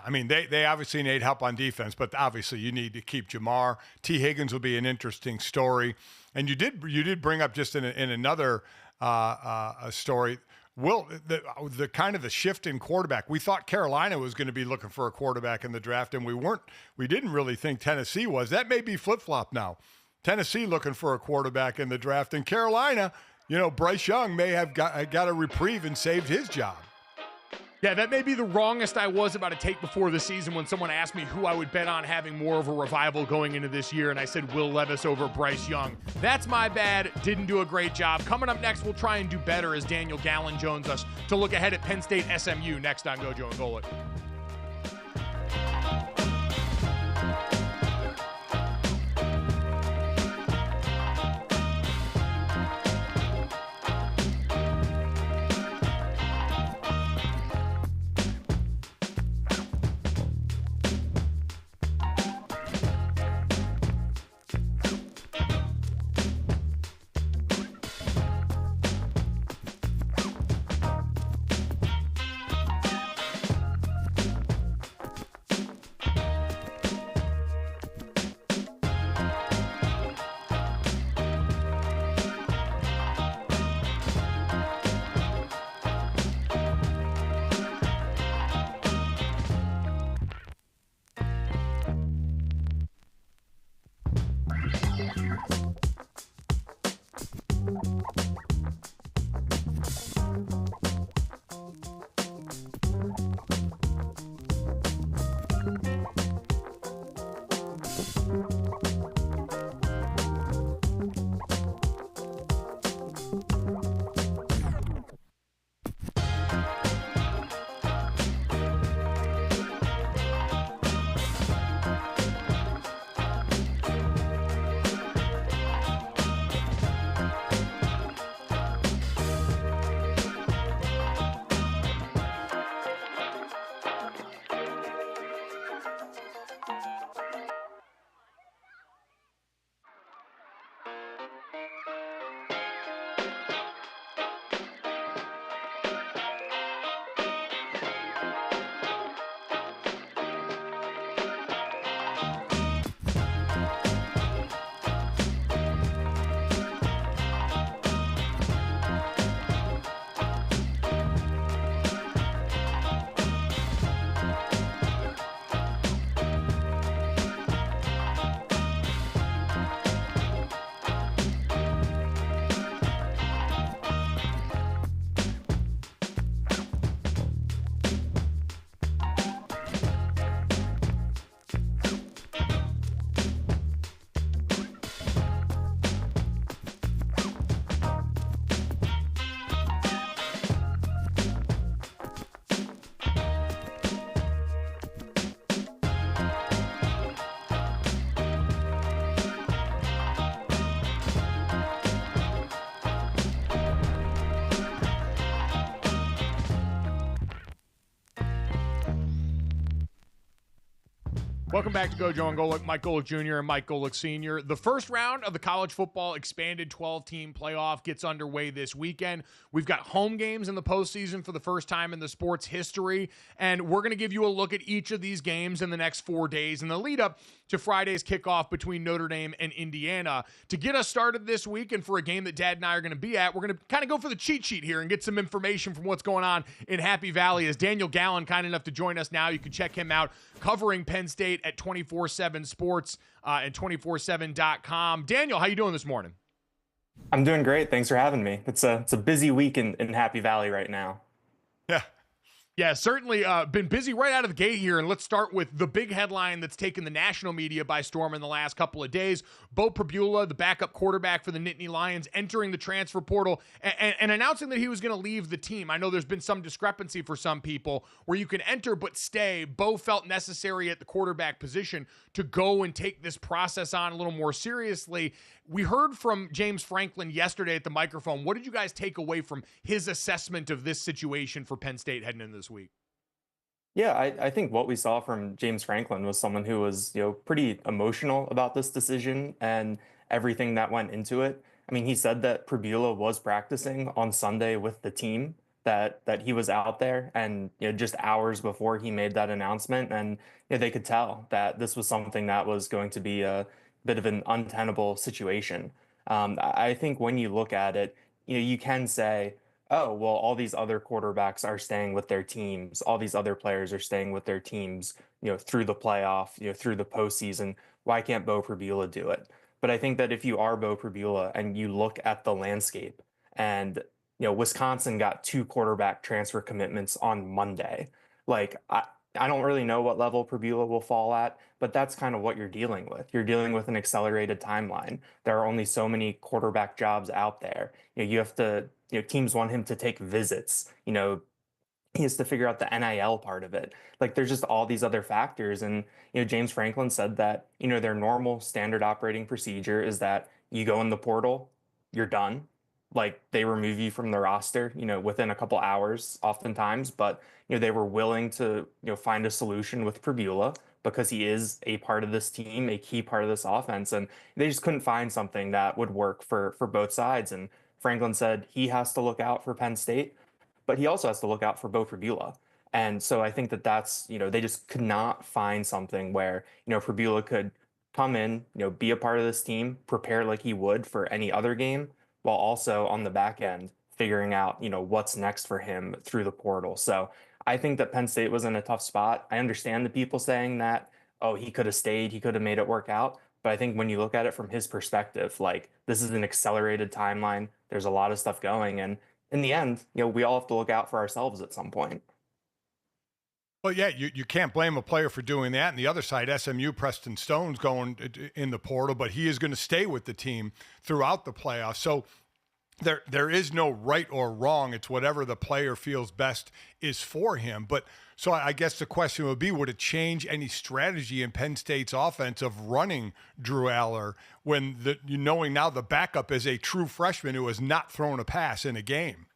I mean, they obviously need help on defense, but obviously you need to keep Jamar. T. Higgins will be an interesting story. And you did bring up just in another a story, the kind of the shift in quarterback. We thought Carolina was going to be looking for a quarterback in the draft, and we didn't really think Tennessee was. That may be flip-flop now. Tennessee looking for a quarterback in the draft, and Carolina, Bryce Young may have got a reprieve and saved his job. Yeah, that may be the wrongest I was about to take before the season when someone asked me who I would bet on having more of a revival going into this year, and I said Will Levis over Bryce Young. That's my bad. Didn't do a great job. Coming up next, we'll try and do better as Daniel Gallen joins us to look ahead at Penn State SMU next on GoJo and Golic. Welcome back to GoJo Golic, Mike Golic Jr. and Mike Golic Sr. The first round of the college football expanded 12-team playoff gets underway this weekend. We've got home games in the postseason for the first time in the sport's history, and we're going to give you a look at each of these games in the next 4 days in the lead up to Friday's kickoff between Notre Dame and Indiana. To get us started this week and for a game that Dad and I are going to be at, we're going to kind of go for the cheat sheet here and get some information from what's going on in Happy Valley. As Daniel Gallen kind enough to join us now, you can check him out covering Penn State at 24/7 Sports and 247.com. Daniel, how you doing this morning? I'm doing great. Thanks for having me. It's a busy week in Happy Valley right now. Yeah, certainly been busy right out of the gate here. And let's start with the big headline that's taken the national media by storm in the last couple of days. Beau Pribula, the backup quarterback for the Nittany Lions, entering the transfer portal and announcing that he was going to leave the team. I know there's been some discrepancy for some people where you can enter but stay. Beau felt necessary at the quarterback position to go and take this process on a little more seriously. We heard from James Franklin yesterday at the microphone. What did you guys take away from his assessment of this situation for Penn State heading into this week? Yeah, I think what we saw from James Franklin was someone who was, pretty emotional about this decision and everything that went into it. I mean, he said that Pribula was practicing on Sunday with the team, that he was out there and, just hours before he made that announcement. And they could tell that this was something that was going to be a bit of an untenable situation. I think when you look at it, you can say, oh, well, all these other quarterbacks are staying with their teams. All these other players are staying with their teams, through the playoff, through the postseason. Why can't Beau Pribula do it? But I think that if you are Beau Pribula and you look at the landscape and, Wisconsin got 2 quarterback transfer commitments on Monday. Like, I don't really know what level Pribula will fall at, but that's kind of what you're dealing with. You're dealing with an accelerated timeline. There are only so many quarterback jobs out there. You have to, teams want him to take visits. He has to figure out the NIL part of it. Like, there's just all these other factors. And, James Franklin said that, their normal standard operating procedure is that you go in the portal, you're done. Like, they remove you from the roster, within a couple hours oftentimes, but, they were willing to, find a solution with Pribula because he is a part of this team, a key part of this offense. And they just couldn't find something that would work for both sides. And Franklin said he has to look out for Penn State, but he also has to look out for Beau Pribula. And so I think that that's, they just could not find something where, Pribula could come in, be a part of this team, prepare like he would for any other game, while also on the back end figuring out, what's next for him through the portal. So I think that Penn State was in a tough spot. I understand the people saying that, oh, he could have stayed, he could have made it work out. But I think when you look at it from his perspective, like, this is an accelerated timeline. There's a lot of stuff going. And in the end, we all have to look out for ourselves at some point. Well, yeah, you can't blame a player for doing that. And the other side, SMU, Preston Stone's going in the portal, but he is going to stay with the team throughout the playoffs. So there is no right or wrong. It's whatever the player feels best is for him. But so I guess the question would be, would it change any strategy in Penn State's offense of running Drew Aller when knowing now the backup is a true freshman who has not thrown a pass in a game?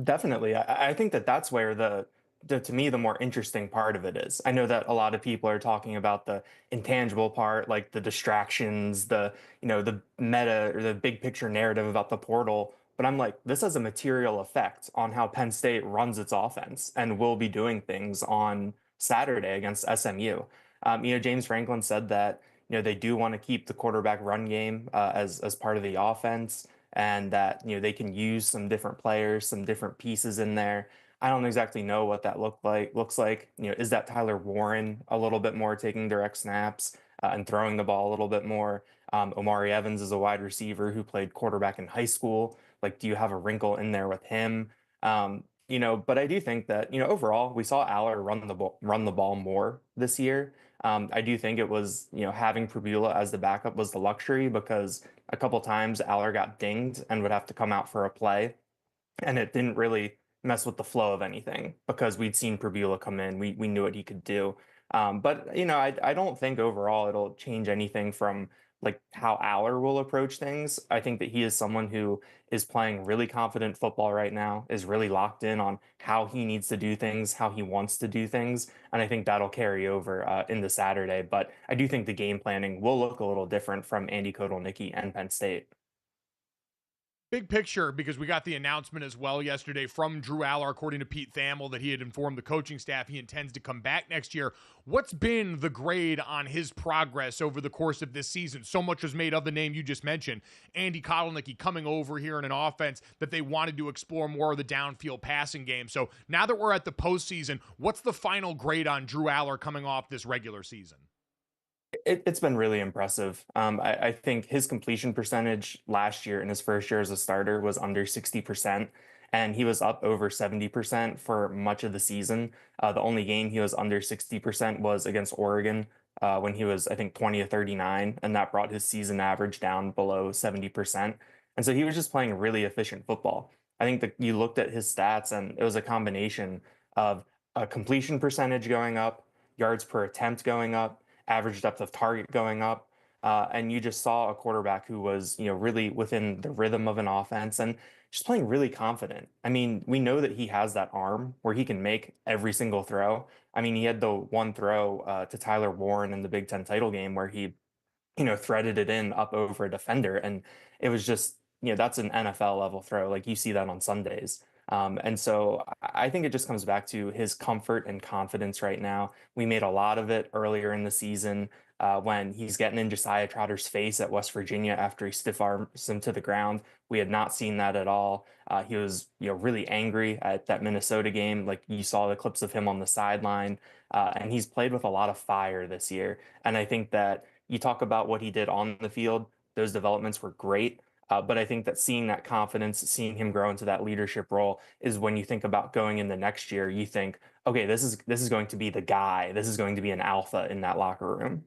Definitely. I think that that's where to me, the more interesting part of it is. I know that a lot of people are talking about the intangible part, like the distractions, the meta or the big picture narrative about the portal. But I'm like, this has a material effect on how Penn State runs its offense and will be doing things on Saturday against SMU. James Franklin said that, they do want to keep the quarterback run game as part of the offense, and that, they can use some different players, some different pieces in there. I don't exactly know what that looks like. Is that Tyler Warren a little bit more taking direct snaps and throwing the ball a little bit more? Omari Evans is a wide receiver who played quarterback in high school. Like, do you have a wrinkle in there with him? But I do think that, overall, we saw Aller run the ball more this year. I do think it was, having Pribula as the backup was the luxury, because a couple times Aller got dinged and would have to come out for a play, and it didn't really mess with the flow of anything because we'd seen Pribula come in. We knew what he could do. But I don't think overall it'll change anything from like how Aller will approach things. I think that he is someone who is playing really confident football right now, is really locked in on how he needs to do things, how he wants to do things, and I think that'll carry over into Saturday. But I do think the game planning will look a little different from Andy Kotelnicki and Penn State. Big picture, because we got the announcement as well yesterday from Drew Aller, according to Pete Thamel, that he had informed the coaching staff he intends to come back next year. What's been the grade on his progress over the course of this season? So much was made of the name you just mentioned, Andy Kotelnicki, coming over here in an offense that they wanted to explore more of the downfield passing game. So now that we're at the postseason, what's the final grade on Drew Aller coming off this regular season? It's been really impressive. I think his completion percentage last year in his first year as a starter was under 60%, and he was up over 70% for much of the season. The only game he was under 60% was against Oregon when he was, I think, 20 of 39, and that brought his season average down below 70%. And so he was just playing really efficient football. I think that you looked at his stats, and it was a combination of a completion percentage going up, yards per attempt going up, average depth of target going up. And you just saw a quarterback who was, really within the rhythm of an offense and just playing really confident. I mean, we know that he has that arm where he can make every single throw. I mean, he had the one throw to Tyler Warren in the Big Ten title game where he, threaded it in up over a defender. And it was just, that's an NFL level throw. Like you see that on Sundays. And so I think it just comes back to his comfort and confidence right now. We made a lot of it earlier in the season when he's getting in Josiah Trotter's face at West Virginia after he stiff arms him to the ground. We had not seen that at all. He was, really angry at that Minnesota game. Like you saw the clips of him on the sideline, and he's played with a lot of fire this year. And I think that you talk about what he did on the field; those developments were great. But I think that seeing that confidence, seeing him grow into that leadership role is when you think about going in the next year, you think, okay, this is going to be the guy. This is going to be an alpha in that locker room.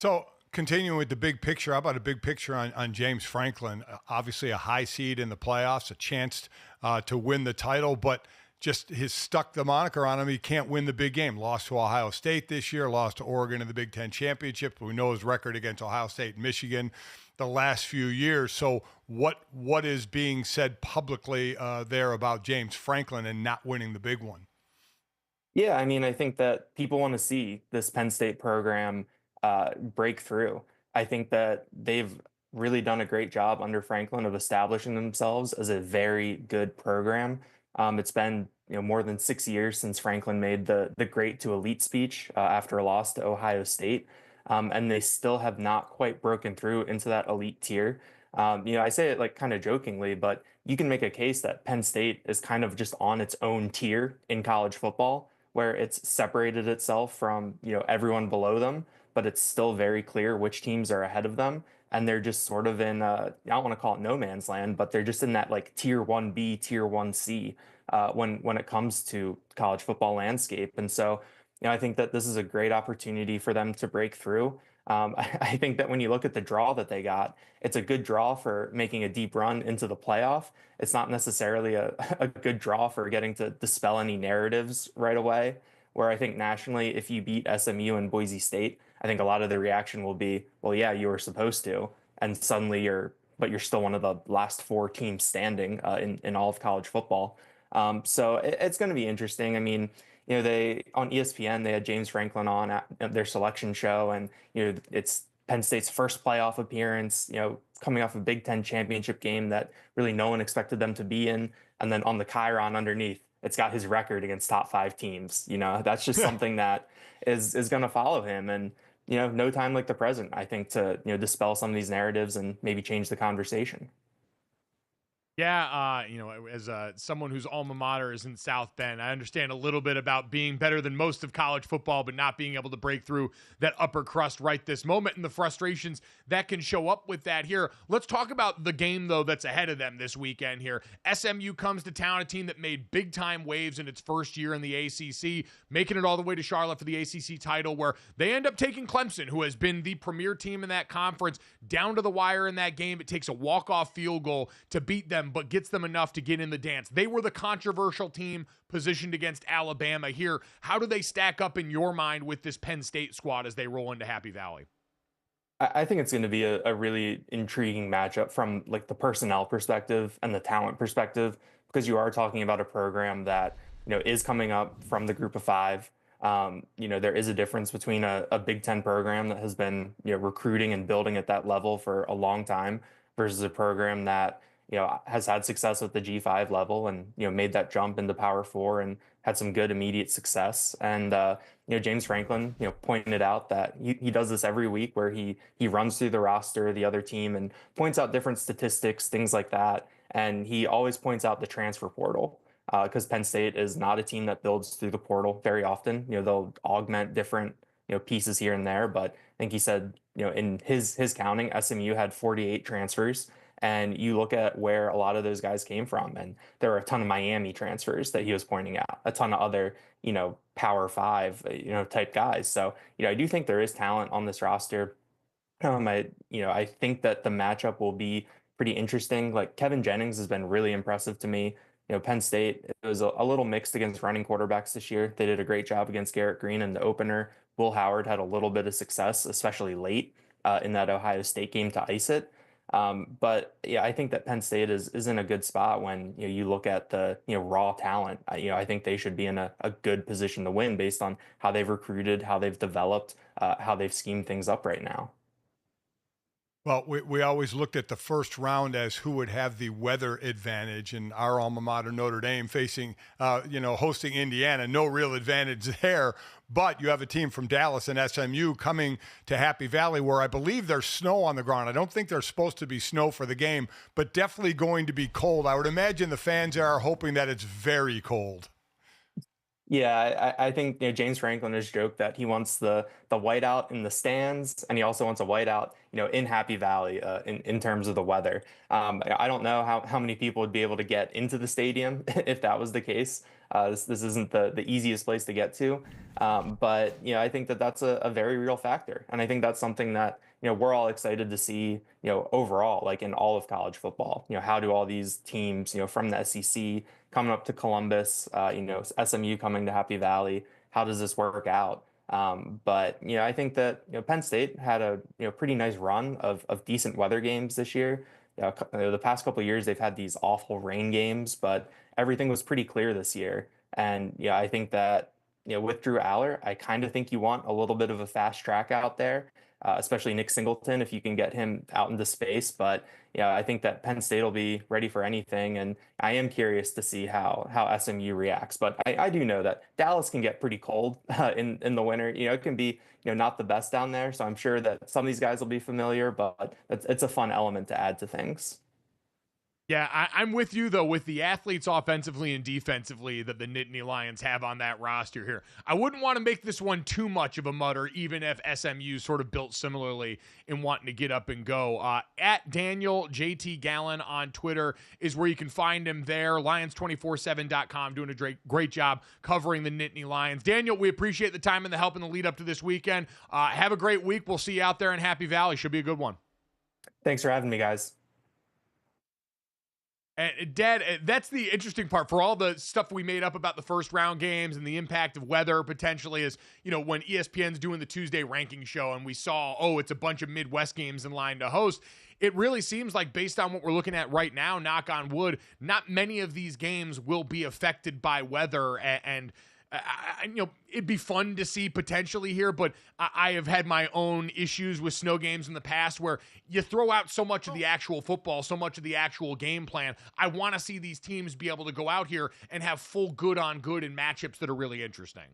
So continuing with the big picture, how about a big picture on James Franklin? Obviously a high seed in the playoffs, a chance to win the title, but just has stuck the moniker on him. He can't win the big game. Lost to Ohio State this year, lost to Oregon in the Big Ten championship. We know his record against Ohio State and Michigan the last few years. So what is being said publicly there about James Franklin and not winning the big one? Yeah, I mean, I think that people want to see this Penn State program break through. I think that they've really done a great job under Franklin of establishing themselves as a very good program. It's been more than 6 years since Franklin made the great to elite speech after a loss to Ohio State. And they still have not quite broken through into that elite tier. I say it like kind of jokingly, but you can make a case that Penn State is kind of just on its own tier in college football, where it's separated itself from, everyone below them, but it's still very clear which teams are ahead of them. And they're just sort of in, I don't want to call it no man's land, but they're just in that like tier 1B, tier 1C when it comes to college football landscape. And so, I think that this is a great opportunity for them to break through. I think that when you look at the draw that they got, it's a good draw for making a deep run into the playoff. It's not necessarily a good draw for getting to dispel any narratives right away, where I think nationally, if you beat SMU and Boise State, I think a lot of the reaction will be, well, yeah, you were supposed to. And suddenly you're still one of the last four teams standing in all of college football. So it's going to be interesting. I mean, they on ESPN, they had James Franklin on at their selection show, and it's Penn State's first playoff appearance, coming off a Big Ten championship game that really no one expected them to be in. And then on the chyron underneath, it's got his record against top 5 teams. That's just something that is going to follow him. And, no time like the present, I think, to, dispel some of these narratives and maybe change the conversation. Yeah, as someone whose alma mater is in South Bend, I understand a little bit about being better than most of college football, but not being able to break through that upper crust right this moment and the frustrations that can show up with that here. Let's talk about the game, though, that's ahead of them this weekend here. SMU comes to town, a team that made big-time waves in its first year in the ACC, making it all the way to Charlotte for the ACC title, where they end up taking Clemson, who has been the premier team in that conference, down to the wire in that game. It takes a walk-off field goal to beat them, but gets them enough to get in the dance. They were the controversial team positioned against Alabama here. How do they stack up in your mind with this Penn State squad as they roll into Happy Valley? I think it's going to be a really intriguing matchup from like the personnel perspective and the talent perspective, because you are talking about a program that, is coming up from the group of five. There is a difference between a Big Ten program that has been, recruiting and building at that level for a long time versus a program that, has had success at the G5 level and, made that jump into Power Four and had some good immediate success. And, James Franklin, pointed out that he does this every week where he runs through the roster of the other team and points out different statistics, things like that. And he always points out the transfer portal because Penn State is not a team that builds through the portal very often. They'll augment different, pieces here and there. But I think he said, in his counting, SMU had 48 transfers. And you look at where a lot of those guys came from, and there were a ton of Miami transfers that he was pointing out, a ton of other, Power Five, type guys. So, I do think there is talent on this roster. I think that the matchup will be pretty interesting. Like Kevin Jennings has been really impressive to me. Penn State, it was a little mixed against running quarterbacks this year. They did a great job against Garrett Green in the opener. Will Howard had a little bit of success, especially late in that Ohio State game to ice it. But yeah, I think that Penn State is in a good spot when you look at the raw talent. I think they should be in a good position to win based on how they've recruited, how they've developed, how they've schemed things up right now. Well, we always looked at the first round as who would have the weather advantage, and our alma mater, Notre Dame, facing, hosting Indiana, no real advantage there. But you have a team from Dallas and SMU coming to Happy Valley where I believe there's snow on the ground. I don't think there's supposed to be snow for the game, but definitely going to be cold. I would imagine the fans are hoping that it's very cold. Yeah, I think James Franklin has joked that he wants the whiteout in the stands, and he also wants a whiteout, in Happy Valley, in terms of the weather. I don't know how many people would be able to get into the stadium if that was the case. This isn't the easiest place to get to, but I think that that's a very real factor, and I think that's something that we're all excited to see, overall, like in all of college football. How do all these teams, from the SEC coming up to Columbus, SMU coming to Happy Valley, how does this work out? But I think that Penn State had a pretty nice run of decent weather games this year. The past couple of years they've had these awful rain games, but everything was pretty clear this year. And I think that with Drew Aller, I kind of think you want a little bit of a fast track out there. Especially Nick Singleton, if you can get him out into space. But I think that Penn State will be ready for anything, and I am curious to see how SMU reacts. But I do know that Dallas can get pretty cold in the winter. It can be not the best down there, so I'm sure that some of these guys will be familiar, but it's a fun element to add to things. Yeah, I'm with you, though, with the athletes offensively and defensively that the Nittany Lions have on that roster here. I wouldn't want to make this one too much of a mutter, even if SMU sort of built similarly in wanting to get up and go. At Daniel JT Gallen on Twitter is where you can find him there. Lions247.com doing a great job covering the Nittany Lions. Daniel, we appreciate the time and the help in the lead up to this weekend. Have a great week. We'll see you out there in Happy Valley. Should be a good one. Thanks for having me, guys. And Dad, that's the interesting part for all the stuff we made up about the first round games and the impact of weather potentially is, when ESPN's doing the Tuesday ranking show and we saw, it's a bunch of Midwest games in line to host. It really seems like based on what we're looking at right now, knock on wood, not many of these games will be affected by weather and it'd be fun to see potentially here, but I have had my own issues with snow games in the past where you throw out so much of the actual football, so much of the actual game plan. I want to see these teams be able to go out here and have full good on good in matchups that are really interesting.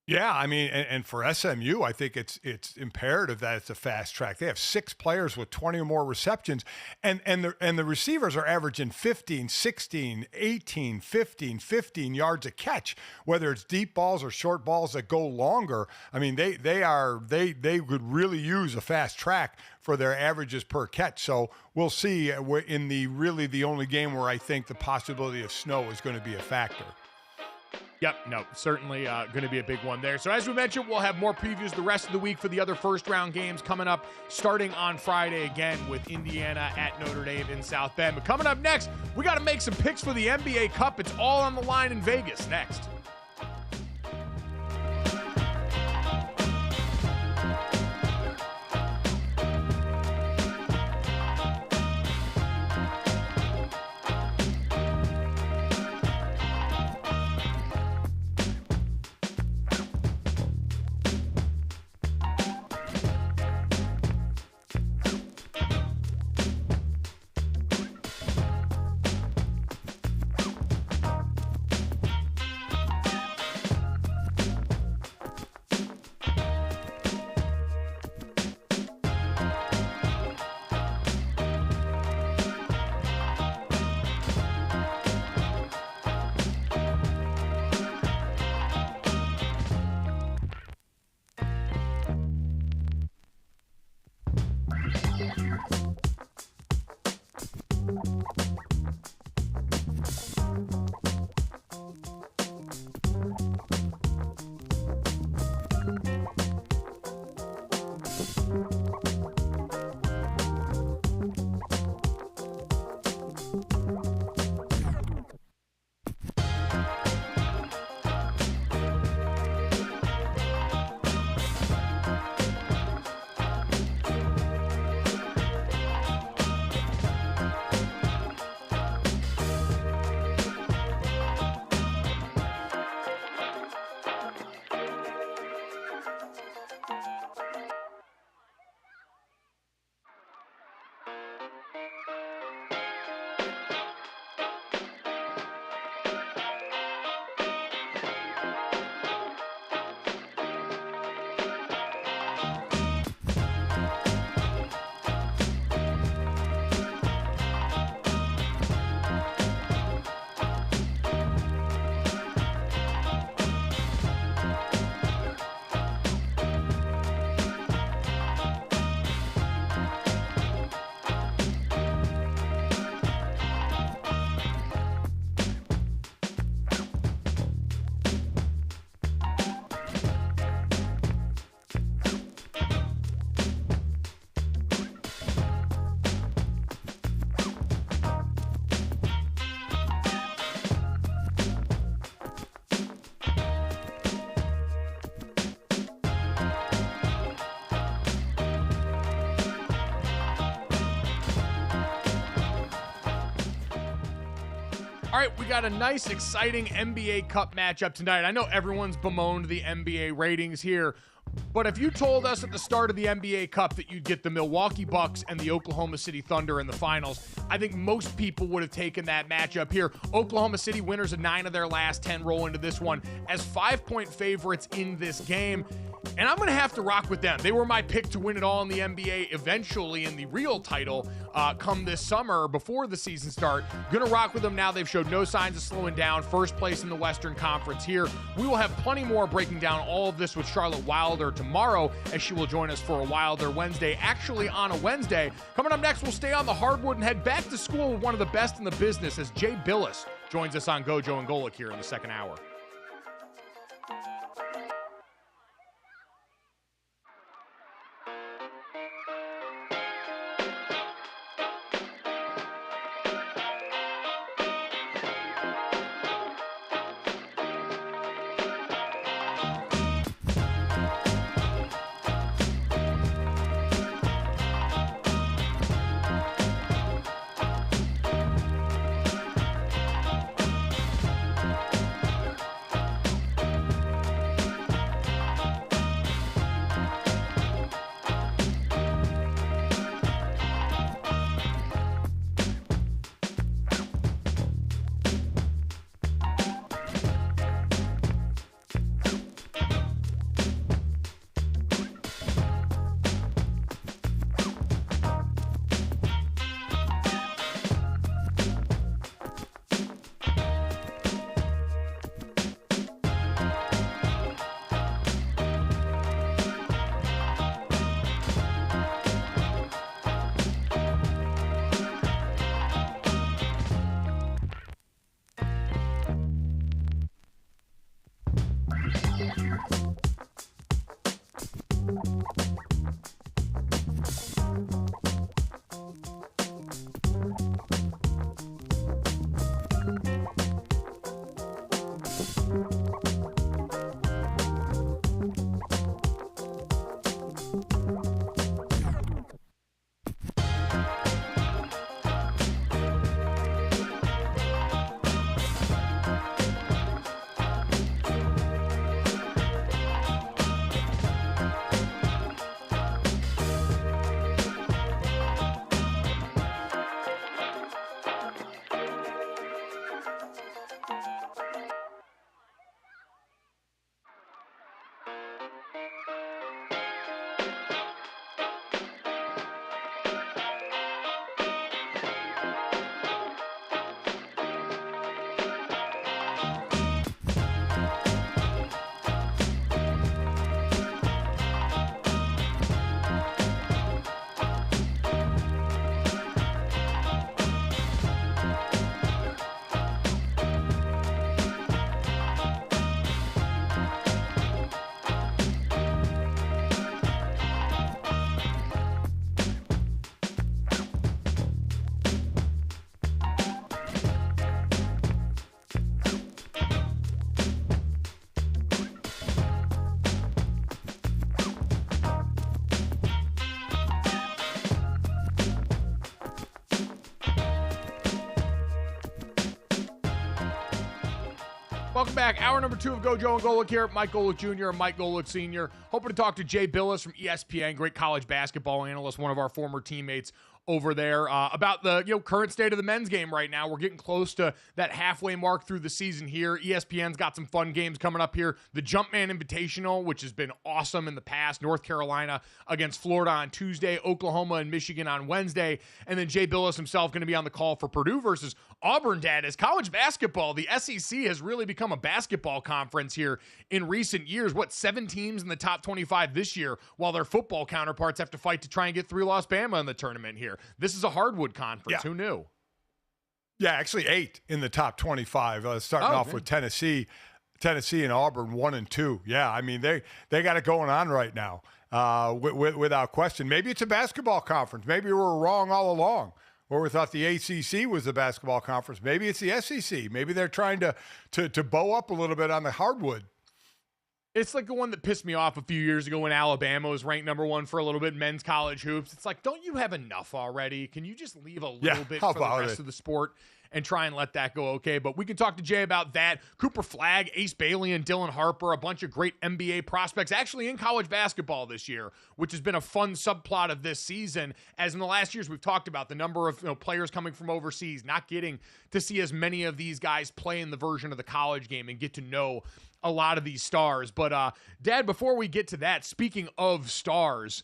Yeah, I mean, and for SMU, I think it's imperative that it's a fast track. They have 6 players with 20 or more receptions, and the receivers are averaging 15, 16, 18, 15 yards a catch, whether it's deep balls or short balls that go longer. I mean, they would really use a fast track for their averages per catch. So we'll see in the only game where I think the possibility of snow is going to be a factor. Yep, no, certainly going to be a big one there. So as we mentioned, we'll have more previews the rest of the week for the other first-round games coming up starting on Friday again with Indiana at Notre Dame in South Bend. But coming up next, we got to make some picks for the NBA Cup. It's all on the line in Vegas next. All right, we got a nice, exciting NBA Cup matchup tonight. I know everyone's bemoaned the NBA ratings here, but if you told us at the start of the NBA Cup that you'd get the Milwaukee Bucks and the Oklahoma City Thunder in the finals, I think most people would have taken that matchup here. Oklahoma City, winners of 9 of their last 10, roll into this one as 5-point favorites in this game. And I'm going to have to rock with them. They were my pick to win it all in the NBA eventually in the real title come this summer before the season start. Going to rock with them now. They've showed no signs of slowing down. First place in the Western Conference here. We will have plenty more breaking down all of this with Charlotte Wilder tomorrow as she will join us for a Wilder Wednesday. Actually on a Wednesday. Coming up next, we'll stay on the hardwood and head back to school with one of the best in the business as Jay Bilas joins us on GoJo and Golic here in the second hour. Welcome back. Hour number 2 of GoJo and Golic here. Mike Golic Jr. and Mike Golic Sr. Hoping to talk to Jay Bilas from ESPN, great college basketball analyst, one of our former teammates over there, about the current state of the men's game right now. We're getting close to that halfway mark through the season here. ESPN's got some fun games coming up here. The Jumpman Invitational, which has been awesome in the past. North Carolina against Florida on Tuesday. Oklahoma and Michigan on Wednesday. And then Jay Bilas himself going to be on the call for Purdue versus Auburn, Dad. As college basketball, the SEC has really become a basketball conference here in recent years. 7 teams in the top 25 this year, while their football counterparts have to fight to try and get 3 lost Bama in the tournament here. This is a hardwood conference. Yeah. Who knew? Yeah, actually 8 in the top 25. Starting off with Tennessee and Auburn 1 and 2. Yeah, I mean they got it going on right now, without question. Maybe it's a basketball conference. Maybe we were wrong all along, or we thought the ACC was the basketball conference. Maybe it's the SEC. Maybe they're trying to bow up a little bit on the hardwood. It's like the one that pissed me off a few years ago when Alabama was ranked number 1 for a little bit in men's college hoops. It's like, don't you have enough already? Can you just leave a little bit for the rest of the sport? and try and let that go okay. But we can talk to Jay about that. Cooper Flagg, Ace Bailey, and Dylan Harper, a bunch of great NBA prospects actually in college basketball this year, which has been a fun subplot of this season. As in the last years, we've talked about the number of players coming from overseas, not getting to see as many of these guys play in the version of the college game and get to know a lot of these stars. But Dad, before we get to that, speaking of stars,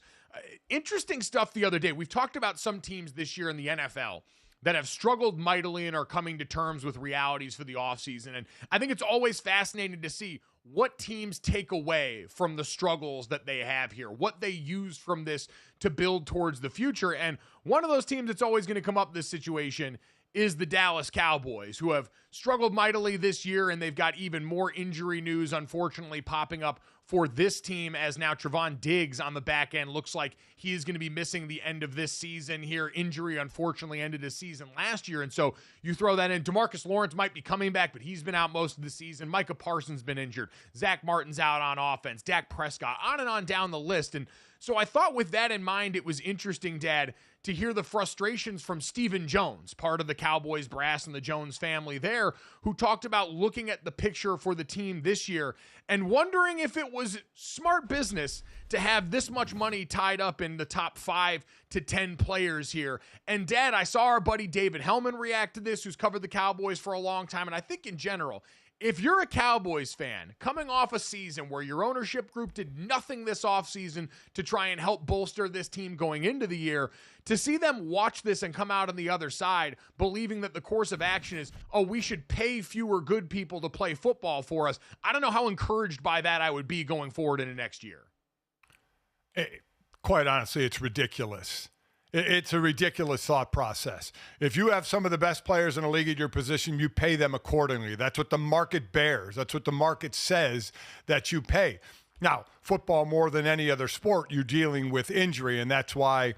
interesting stuff the other day. We've talked about some teams this year in the NFL that have struggled mightily and are coming to terms with realities for the offseason. And I think it's always fascinating to see what teams take away from the struggles that they have here, what they use from this to build towards the future. And one of those teams that's always going to come up in this situation is the Dallas Cowboys, who have struggled mightily this year, and they've got even more injury news, unfortunately, popping up for this team, as now Trevon Diggs on the back end looks like he is going to be missing the end of this season here. Injury, unfortunately, ended his season last year, and so you throw that in. DeMarcus Lawrence might be coming back, but he's been out most of the season. Micah Parsons been injured. Zach Martin's out on offense. Dak Prescott, on and on down the list. And so I thought with that in mind, it was interesting, Dad, to hear the frustrations from Stephen Jones, part of the Cowboys brass and the Jones family there, who talked about looking at the picture for the team this year and wondering if it was smart business to have this much money tied up in the top 5 to 10 players here. And Dad, I saw our buddy David Hellman react to this, who's covered the Cowboys for a long time. And I think in general, if you're a Cowboys fan coming off a season where your ownership group did nothing this offseason to try and help bolster this team going into the year, to see them watch this and come out on the other side believing that the course of action is, oh, we should pay fewer good people to play football for us, I don't know how encouraged by that I would be going forward in the next year. Quite honestly, it's ridiculous. It's a ridiculous thought process. If you have some of the best players in the league at your position, you pay them accordingly. That's what the market bears. That's what the market says that you pay. Now, football, more than any other sport, you're dealing with injury, and that's why,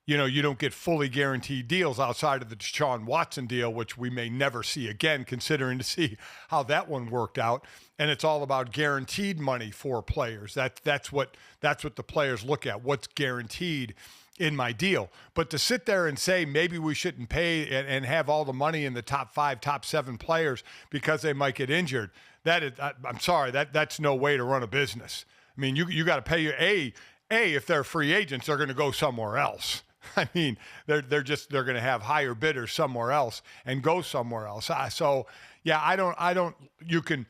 you don't get fully guaranteed deals outside of the Deshaun Watson deal, which we may never see again, considering to see how that one worked out. And it's all about guaranteed money for players. That's what the players look at, what's guaranteed in my deal. But to sit there and say maybe we shouldn't pay and have all the money in the top 5, top 7 players because they might get injured, I'm sorry, that's no way to run a business. I mean, you got to pay your if they're free agents, they're going to go somewhere else. I mean, they're going to have higher bidders somewhere else and go somewhere else. So yeah, I don't. You can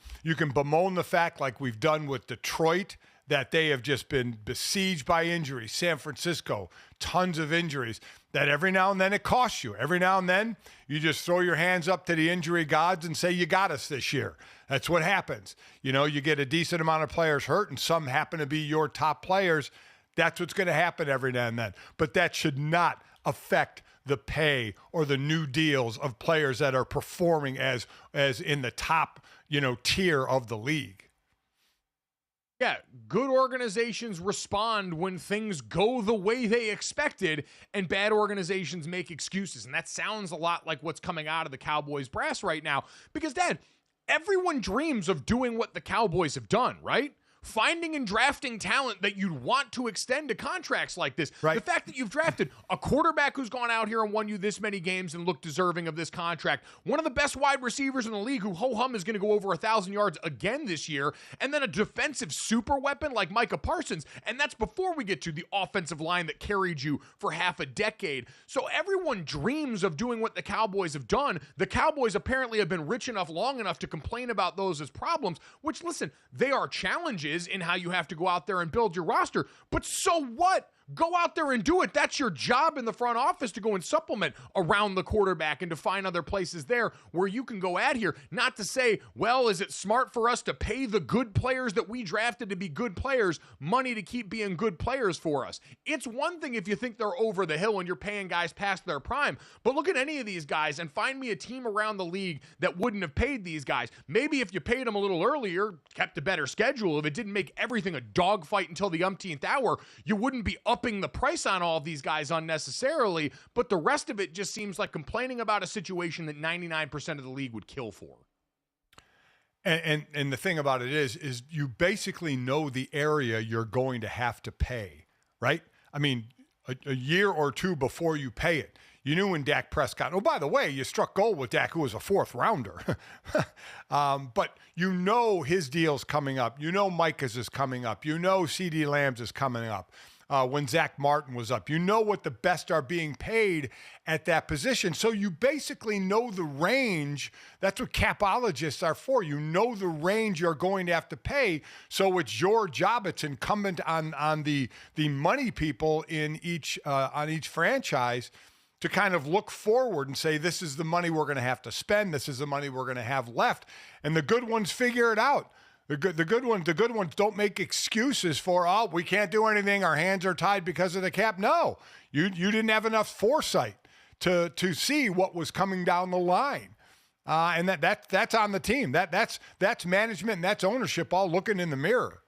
bemoan the fact, like we've done with Detroit, that they have just been besieged by injuries. San Francisco, tons of injuries, that every now and then it costs you. Every now and then you just throw your hands up to the injury gods and say, you got us this year. That's what happens. You get a decent amount of players hurt and some happen to be your top players. That's what's going to happen every now and then. But that should not affect the pay or the new deals of players that are performing as in the top, tier of the league. Yeah, good organizations respond when things go the way they expected, and bad organizations make excuses. And that sounds a lot like what's coming out of the Cowboys brass right now. Because, Dad, everyone dreams of doing what the Cowboys have done, right? Finding and drafting talent that you'd want to extend to contracts like this. Right. The fact that you've drafted a quarterback who's gone out here and won you this many games and looked deserving of this contract, one of the best wide receivers in the league who ho-hum is going to go over 1,000 yards again this year, and then a defensive super weapon like Micah Parsons, and that's before we get to the offensive line that carried you for half a decade. So everyone dreams of doing what the Cowboys have done. The Cowboys apparently have been rich enough long enough to complain about those as problems, which, listen, they are challenges in how you have to go out there and build your roster. But so what? Go out there and do it. That's your job in the front office, to go and supplement around the quarterback and to find other places there where you can go at here. Not to say, well, is it smart for us to pay the good players that we drafted to be good players money to keep being good players for us? It's one thing if you think they're over the hill and you're paying guys past their prime, but look at any of these guys and find me a team around the league that wouldn't have paid these guys. Maybe if you paid them a little earlier, kept a better schedule, if it didn't make everything a dogfight until the umpteenth hour, you wouldn't be upping the price on all of these guys unnecessarily, but the rest of it just seems like complaining about a situation that 99% of the league would kill for. And the thing about it is you basically know the area you're going to have to pay, right? I mean, a year or two before you pay it, You knew when Dak Prescott, oh, by the way, you struck gold with Dak, who was a 4th rounder. But you know his deal's coming up. You know Micah's is coming up. You know CeeDee Lamb's is coming up. When Zach Martin was up, you know what the best are being paid at that position. So you basically know the range. That's what capologists are for. You know the range you're going to have to pay. So it's your job. It's incumbent on the money people in each on each franchise to kind of look forward and say, this is the money we're going to have to spend. This is the money we're going to have left. And the good ones figure it out. The good ones don't make excuses for, oh, we can't do anything. Our hands are tied because of the cap. No, you didn't have enough foresight to see what was coming down the line. And that's on the team. That's management and that's ownership all looking in the mirror.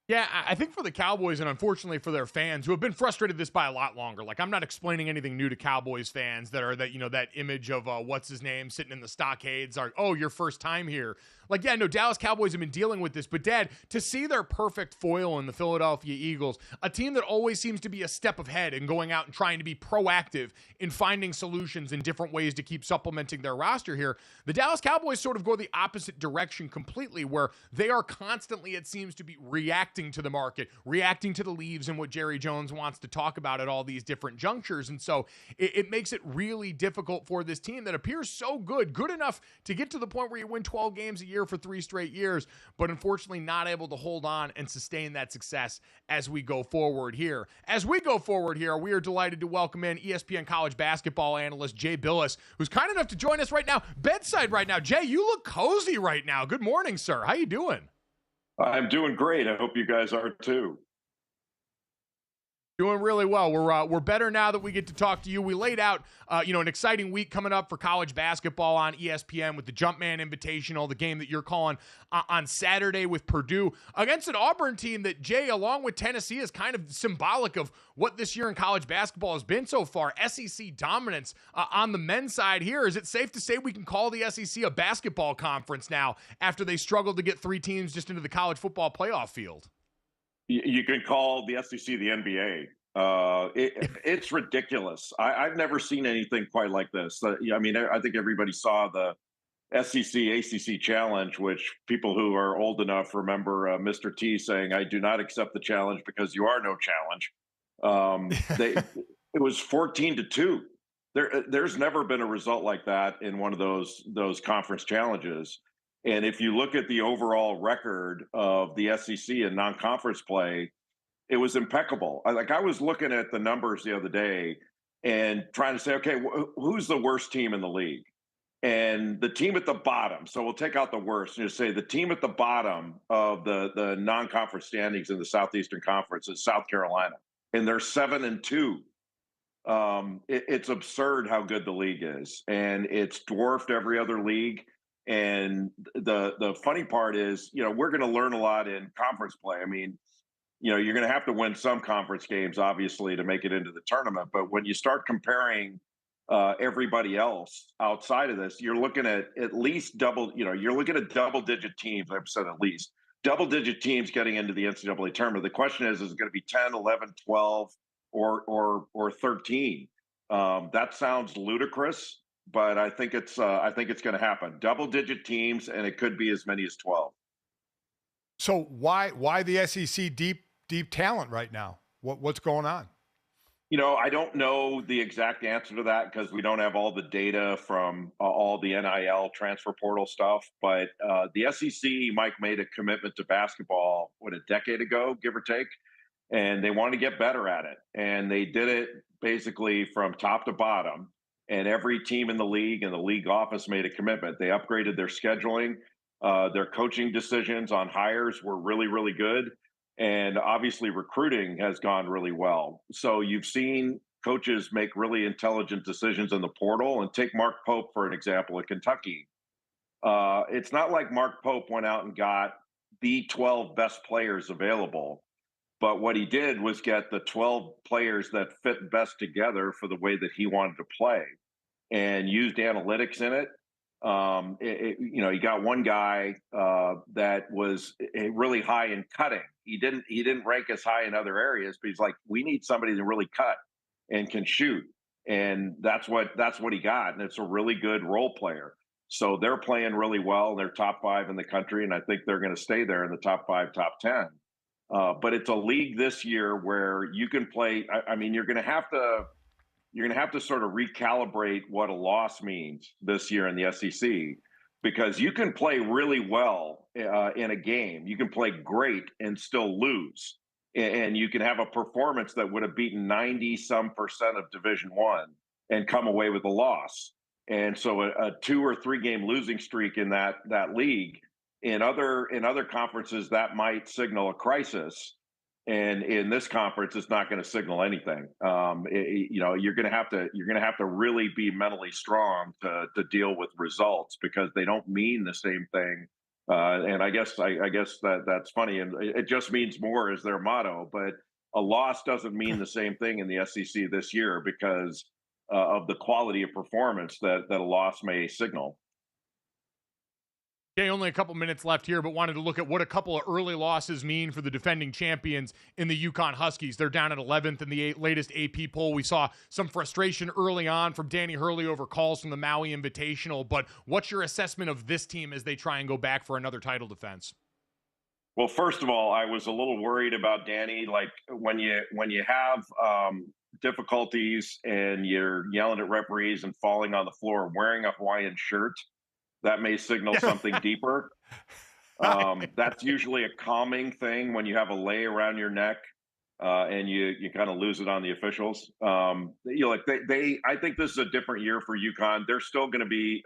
Yeah, I think for the Cowboys and unfortunately for their fans who have been frustrated this by a lot longer. Like, I'm not explaining anything new to Cowboys fans that image of what's his name sitting in the stockades are, oh, your first time here. Like, yeah, no, Dallas Cowboys have been dealing with this, but Dad, to see their perfect foil in the Philadelphia Eagles, a team that always seems to be a step ahead and going out and trying to be proactive in finding solutions in different ways to keep supplementing their roster here, the Dallas Cowboys sort of go the opposite direction completely, where they are constantly, it seems to be, reacting to the market, reacting to the leaves and what Jerry Jones wants to talk about at all these different junctures. And so it makes it really difficult for this team that appears so good enough to get to the point where you win 12 games a year for 3 straight years, but unfortunately not able to hold on and sustain that success as we go forward here. As we go forward here, we are delighted to welcome in ESPN college basketball analyst Jay Bilas, who's kind enough to join us right now, bedside right now. Jay, you look cozy right now. Good morning, sir. How you doing? I'm doing great. I hope you guys are too. Doing really well. We're better now that we get to talk to you. We laid out, an exciting week coming up for college basketball on ESPN with the Jumpman Invitational, the game that you're calling on Saturday with Purdue against an Auburn team that, Jay, along with Tennessee, is kind of symbolic of what this year in college basketball has been so far. SEC dominance on the men's side here. Is it safe to say we can call the SEC a basketball conference now after they struggled to get 3 teams just into the college football playoff field? You can call the SEC the NBA. It's ridiculous. I've never seen anything quite like this. I think everybody saw the SEC ACC challenge, which people who are old enough remember Mr. T saying, "I do not accept the challenge because you are no challenge." It was 14-2. There's never been a result like that in one of those conference challenges. And if you look at the overall record of the SEC in non-conference play, it was impeccable. I was looking at the numbers the other day and trying to say, okay, who's the worst team in the league? And the team at the bottom, so we'll take out the worst and just say the team at the bottom of the non-conference standings in the Southeastern Conference is South Carolina, and they're 7-2. It's absurd how good the league is, and it's dwarfed every other league. And the funny part is, we're going to learn a lot in conference play. I mean, you're going to have to win some conference games, obviously, to make it into the tournament. But when you start comparing everybody else outside of this, you're looking at least you're looking at double-digit teams. I've said at least double-digit teams getting into the NCAA tournament. The question is it going to be 10, 11, 12, or 13? That sounds ludicrous. But I think it's going to happen. Double-digit teams, and it could be as many as 12. So why the SEC deep talent right now? What's going on? I don't know the exact answer to that because we don't have all the data from all the NIL transfer portal stuff. But the SEC, Mike, made a commitment to basketball, a decade ago, give or take, and they want to get better at it. And they did it basically from top to bottom. And every team in the league and the league office made a commitment. They upgraded their scheduling. Their coaching decisions on hires were really, really good. And obviously recruiting has gone really well. So you've seen coaches make really intelligent decisions in the portal. And take Mark Pope, for an example, at Kentucky. It's not like Mark Pope went out and got the 12 best players available. But what he did was get the 12 players that fit best together for the way that he wanted to play, and used analytics in it. He got one guy that was really high in cutting. He didn't rank as high in other areas, but he's like, we need somebody to really cut and can shoot. and that's what he got, and it's a really good role player. So they're playing really well. They're top 5 in the country, and I think they're going to stay there in the top 5, top 10. But it's a league this year where you can play. I mean, you're going to have to sort of recalibrate what a loss means this year in the SEC, because you can play really well in a game. You can play great and still lose, and you can have a performance that would have beaten 90-some% of Division I and come away with a loss. And so a 2 or 3 game losing streak in that league, in other conferences, that might signal a crisis. And in this conference, it's not going to signal anything. You're going to have to really be mentally strong to deal with results, because they don't mean the same thing. And I guess that's funny, and it just means more is their motto. But a loss doesn't mean the same thing in the SEC this year, because of the quality of performance that a loss may signal. Okay, only a couple minutes left here, but wanted to look at what a couple of early losses mean for the defending champions in the UConn Huskies. They're down at 11th in the latest AP poll. We saw some frustration early on from Danny Hurley over calls from the Maui Invitational, but what's your assessment of this team as they try and go back for another title defense? Well, first of all, I was a little worried about Danny. Like when you have difficulties and you're yelling at referees and falling on the floor wearing a Hawaiian shirt, that may signal something deeper. That's usually a calming thing when you have a lei around your neck and you kind of lose it on the officials. I think this is a different year for UConn. They're still going to be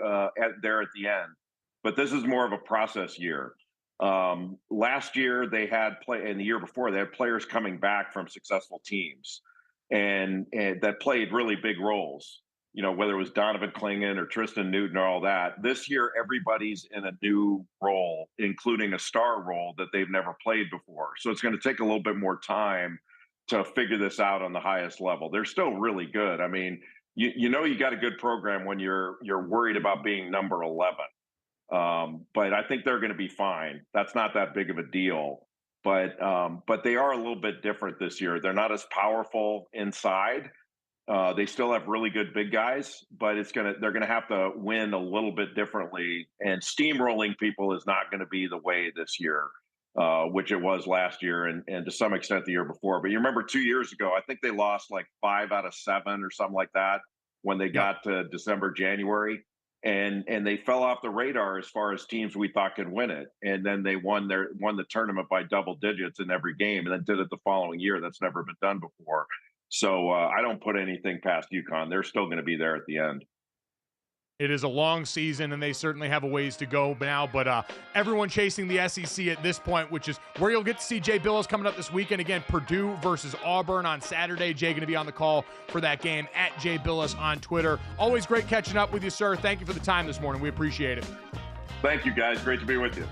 there at the end, but this is more of a process year. Last year and the year before, they had players coming back from successful teams and that played really big roles, whether it was Donovan Clingan or Tristan Newton or all that. This year, everybody's in a new role, including a star role that they've never played before. So it's going to take a little bit more time to figure this out on the highest level. They're still really good. I mean, you got a good program when you're worried about being number 11. But I think they're going to be fine. That's not that big of a deal. But they are a little bit different this year. They're not as powerful inside. They still have really good big guys, but they're gonna have to win a little bit differently. And steamrolling people is not going to be the way this year, which it was last year and to some extent the year before. But you remember 2 years ago, I think they lost like 5 out of 7 or something like that when they got to December, January. And they fell off the radar as far as teams we thought could win it. And then they won the tournament by double digits in every game, and then did it the following year. That's never been done before. So I don't put anything past UConn. They're still going to be there at the end. It is a long season, and they certainly have a ways to go now, but everyone chasing the SEC at this point, which is where you'll get to see Jay Bilas coming up this weekend. Again, Purdue versus Auburn on Saturday. Jay going to be on the call for that game at Jay Bilas on Twitter. Always great catching up with you, sir. Thank you for the time this morning. We appreciate it. Thank you, guys. Great to be with you.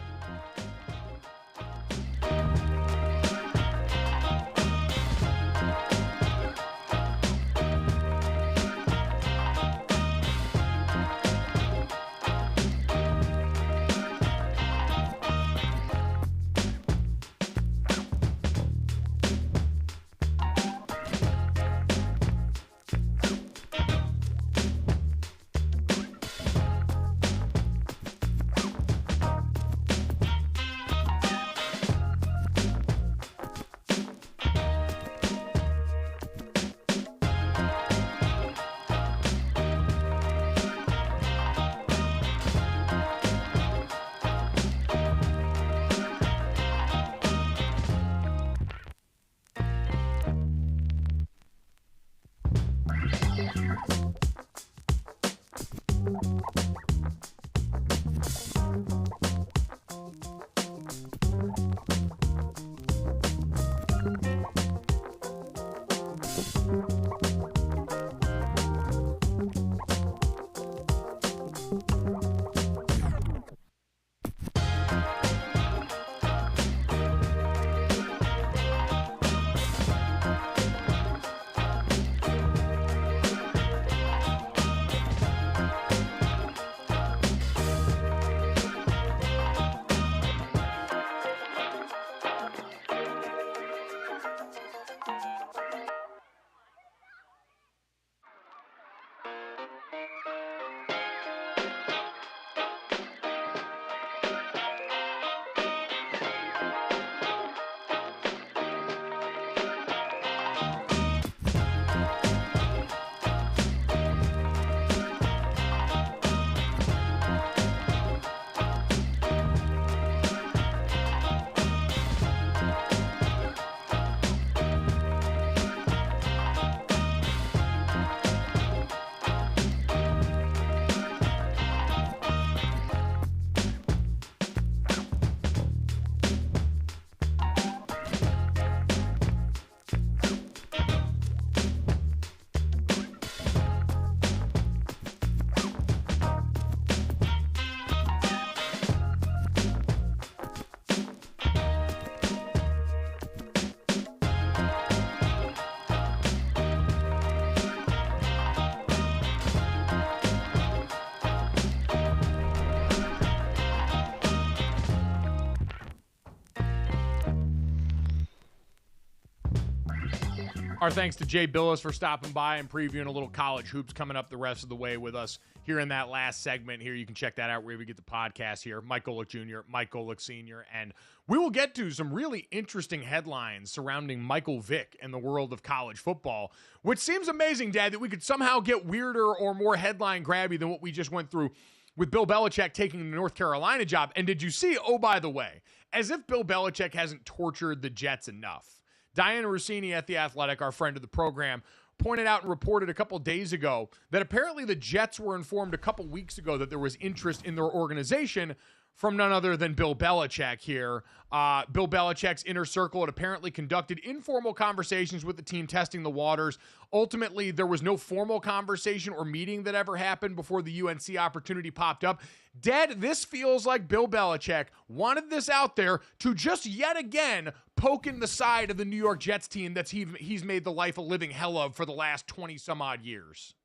Our thanks to Jay Bilas for stopping by and previewing a little college hoops coming up the rest of the way with us here in that last segment here. You can check that out wherever you get the podcast here. Mike Golic Jr., Mike Golic Sr., and we will get to some really interesting headlines surrounding Michael Vick and the world of college football, which seems amazing, Dad, that we could somehow get weirder or more headline grabby than what we just went through with Bill Belichick taking the North Carolina job. And did you see, oh, by the way, as if Bill Belichick hasn't tortured the Jets enough, Diana Rossini at The Athletic, our friend of the program, pointed out and reported a couple days ago that apparently the Jets were informed a couple weeks ago that there was interest in their organization from none other than Bill Belichick here. Bill Belichick's inner circle had apparently conducted informal conversations with the team, testing the waters. Ultimately, there was no formal conversation or meeting that ever happened before the UNC opportunity popped up. Dad, this feels like Bill Belichick wanted this out there to just yet again poke in the side of the New York Jets team that he's made the life a living hell of for the last 20-some-odd years.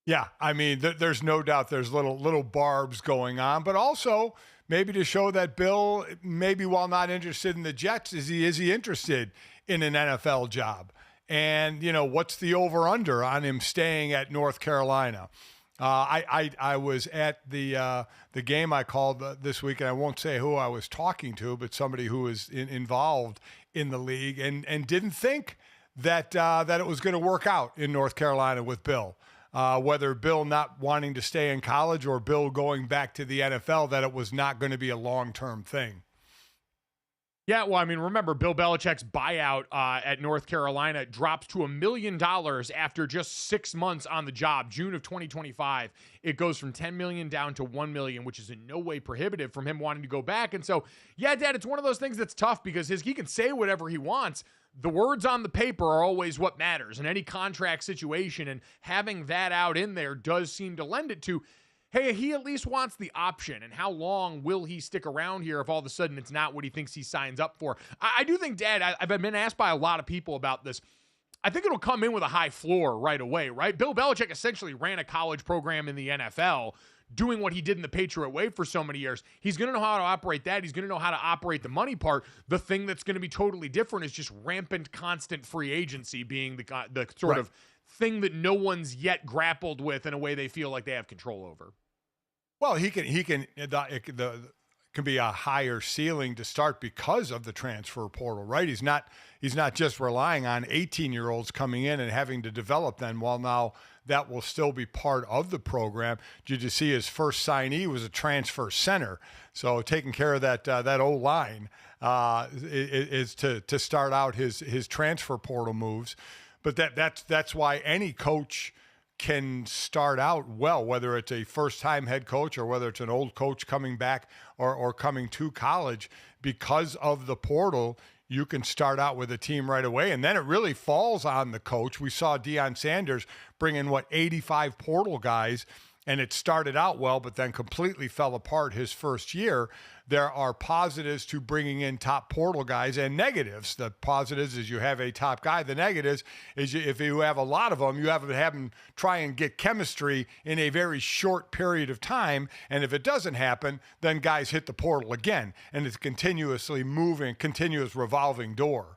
Yeah, I mean, there's no doubt there's little barbs going on, but also maybe to show that Bill, maybe while not interested in the Jets, is he interested in an NFL job? And, you know, what's the over-under on him staying at North Carolina? I was at the game I called this week, and I won't say who I was talking to, but somebody who was involved in the league and didn't think that it was going to work out in North Carolina with Bill. Whether Bill not wanting to stay in college or Bill going back to the NFL, that it was not going to be a long-term thing. Yeah, well, I mean, remember, Bill Belichick's buyout at North Carolina drops to $1 million after just 6 months on the job. June of 2025, it goes from $10 million down to $1 million, which is in no way prohibitive from him wanting to go back. And so, yeah, Dad, it's one of those things that's tough because he can say whatever he wants. The words on the paper are always what matters in any contract situation, and having that out in there does seem to lend it to, hey, he at least wants the option, and how long will he stick around here if all of a sudden it's not what he thinks he signs up for? I do think, Dad, I've been asked by a lot of people about this. I think it'll come in with a high floor right away, right? Bill Belichick essentially ran a college program in the NFL, doing what he did in the Patriot way for so many years. He's going to know how to operate that. He's going to know how to operate the money part. The thing that's going to be totally different is just rampant, constant free agency being the sort of thing that no one's yet grappled with in a way they feel like they have control over. Well, it can be a higher ceiling to start because of the transfer portal, right? He's not just relying on 18-year-olds coming in and having to develop them, while now that will still be part of the program. Did you see his first signee was a transfer center? So taking care of that O-line is to start out his transfer portal moves. But that's why any coach can start out well, whether it's a first-time head coach or whether it's an old coach coming back or coming to college. Because of the portal, you can start out with a team right away, and then it really falls on the coach. We saw Deion Sanders bring in, 85 portal guys, and it started out well, but then completely fell apart his first year. There are positives to bringing in top portal guys and negatives. The positives is you have a top guy. The negatives is if you have a lot of them, you have to have them try and get chemistry in a very short period of time. And if it doesn't happen, then guys hit the portal again. And it's continuously moving, continuous revolving door.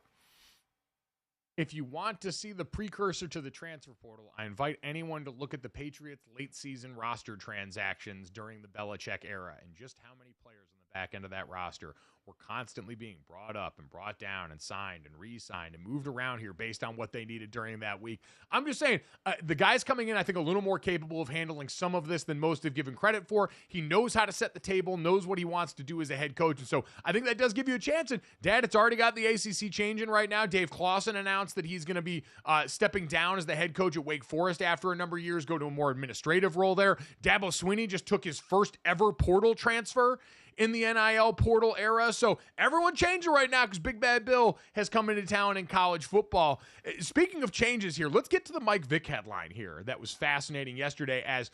If you want to see the precursor to the transfer portal, I invite anyone to look at the Patriots' late-season roster transactions during the Belichick era and just how many players on the back end of that roster were constantly being brought up and brought down and signed and re-signed and moved around here based on what they needed during that week. I'm just saying, the guy's coming in, I think, a little more capable of handling some of this than most have given credit for. He knows how to set the table, knows what he wants to do as a head coach, and so I think that does give you a chance. And, Dad, it's already got the ACC changing right now. Dave Clawson announced that he's going to be stepping down as the head coach at Wake Forest after a number of years, go to a more administrative role there. Dabo Swinney just took his first ever portal transfer in the NIL portal era. So everyone changing right now because Big Bad Bill has come into town in college football. Speaking of changes here, let's get to the Mike Vick headline here. That was fascinating yesterday as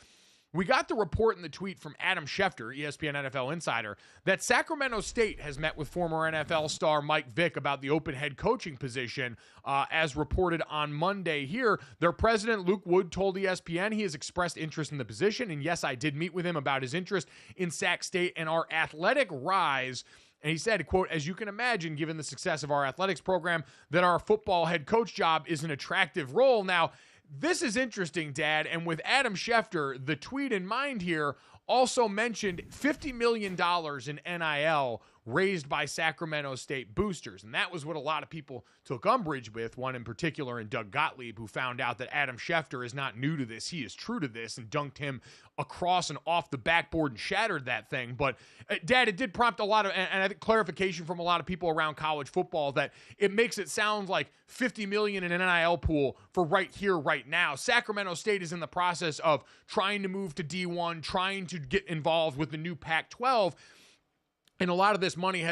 we got the report in the tweet from Adam Schefter, ESPN NFL insider, that Sacramento State has met with former NFL star Mike Vick about the open head coaching position, as reported on Monday here. Their president, Luke Wood, told ESPN he has expressed interest in the position, and yes, I did meet with him about his interest in Sac State and our athletic rise And he said, quote, "As you can imagine, given the success of our athletics program, that our football head coach job is an attractive role." Now, this is interesting, Dad. And with Adam Schefter, the tweet in mind here also mentioned $50 million in NIL raised by Sacramento State boosters. And that was what a lot of people took umbrage with, one in particular in Doug Gottlieb, who found out that Adam Schefter is not new to this. He is true to this, and dunked him across and off the backboard and shattered that thing. But, Dad, it did prompt a lot of, and I think clarification from a lot of people around college football, that it makes it sound like $50 million in an NIL pool for right here, right now. Sacramento State is in the process of trying to move to D1, trying to get involved with the new Pac-12. And a lot of this money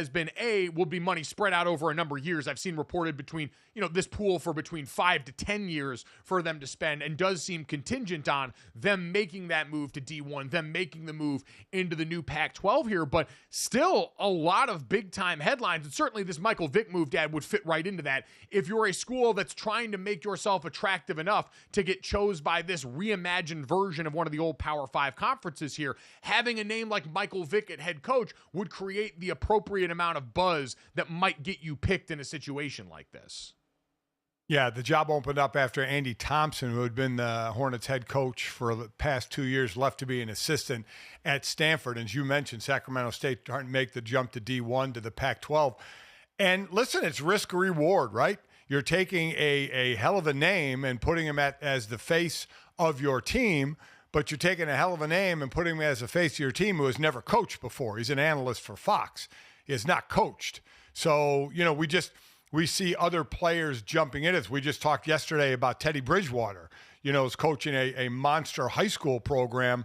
will be money spread out over a number of years. I've seen reported between, this pool for between 5 to 10 years for them to spend, and does seem contingent on them making that move to D1, them making the move into the new Pac-12 here. But still a lot of big time headlines. And certainly this Michael Vick move, Dad, would fit right into that. If you're a school that's trying to make yourself attractive enough to get chose by this reimagined version of one of the old Power 5 conferences here, having a name like Michael Vick at head coach would create the appropriate amount of buzz that might get you picked in a situation like this. Yeah, the job opened up after Andy Thompson, who had been the Hornets head coach for the past 2 years, left to be an assistant at Stanford. And as you mentioned, Sacramento State trying to make the jump to D1 to the Pac-12. And listen, it's risk reward, right? You're taking a hell of a name and putting him as the face of your team, but you're taking a hell of a name and putting him as the face of your team who has never coached before. He's an analyst for Fox. He has not coached. So, we see other players jumping in. We just talked yesterday about Teddy Bridgewater, is coaching a monster high school program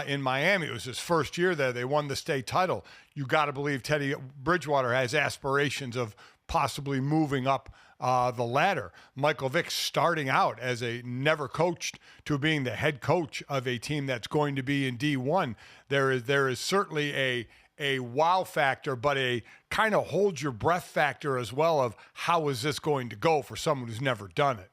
in Miami. It was his first year there. They won the state title. You got to believe Teddy Bridgewater has aspirations of possibly moving up the ladder. Michael Vick starting out as a never coached to being the head coach of a team that's going to be in D1. There is certainly a wow factor, but a kind of hold your breath factor as well of how is this going to go for someone who's never done it.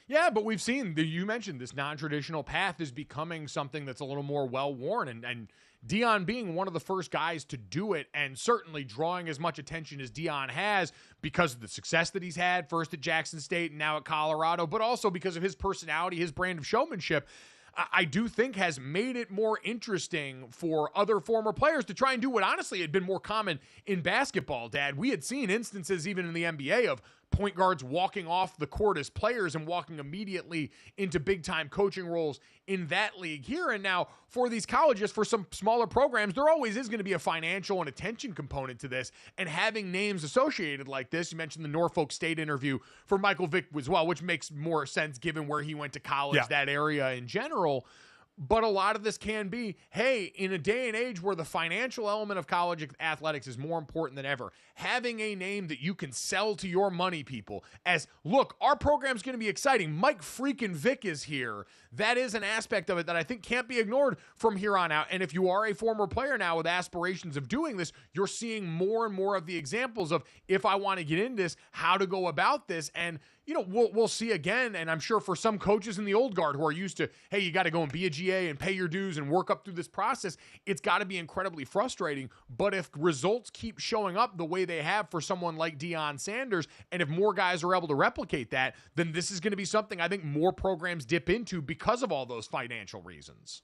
Yeah, but we've seen, you mentioned this non-traditional path is becoming something that's a little more well-worn, and Deion being one of the first guys to do it, and certainly drawing as much attention as Deion has because of the success that he's had, first at Jackson State and now at Colorado, but also because of his personality, his brand of showmanship, I do think has made it more interesting for other former players to try and do what honestly had been more common in basketball, Dad. We had seen instances even in the NBA of point guards walking off the court as players and walking immediately into big-time coaching roles in that league here. And now for these colleges, for some smaller programs, there always is going to be a financial and attention component to this. And having names associated like this, you mentioned the Norfolk State interview for Michael Vick as well, which makes more sense given where he went to college, that area in general. But a lot of this can be, hey, in a day and age where the financial element of college athletics is more important than ever, having a name that you can sell to your money people as, look, our program's going to be exciting. Mike freaking Vick is here. That is an aspect of it that I think can't be ignored from here on out. And if you are a former player now with aspirations of doing this, you're seeing more and more of the examples of, if I want to get into this, how to go about this. And we'll see again, and I'm sure for some coaches in the old guard who are used to, hey, you got to go and be a GA and pay your dues and work up through this process, it's got to be incredibly frustrating. But if results keep showing up the way they have for someone like Deion Sanders, and if more guys are able to replicate that, then this is going to be something I think more programs dip into because of all those financial reasons.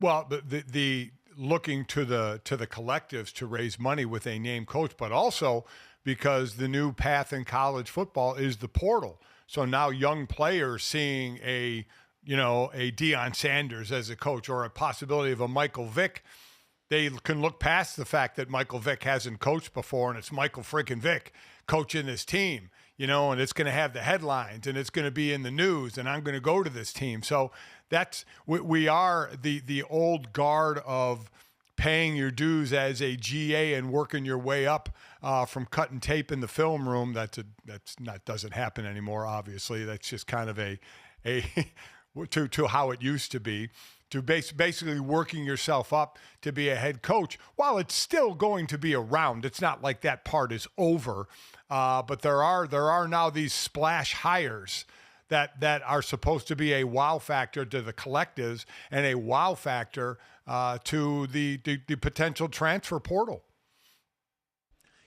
Well, the looking to the collectives to raise money with a named coach, but also because the new path in college football is the portal. So now young players seeing a Deion Sanders as a coach or a possibility of a Michael Vick, they can look past the fact that Michael Vick hasn't coached before and it's Michael freaking Vick coaching this team, and it's going to have the headlines and it's going to be in the news and I'm going to go to this team. So we are the old guard of paying your dues as a GA and working your way up from cutting tape in the film room. That doesn't happen anymore. Obviously, that's just kind of a to how it used to be. To basically working yourself up to be a head coach, while it's still going to be around. It's not like that part is over, but there are now these splash hires that are supposed to be a wow factor to the collectives and a wow factor to the potential transfer portal.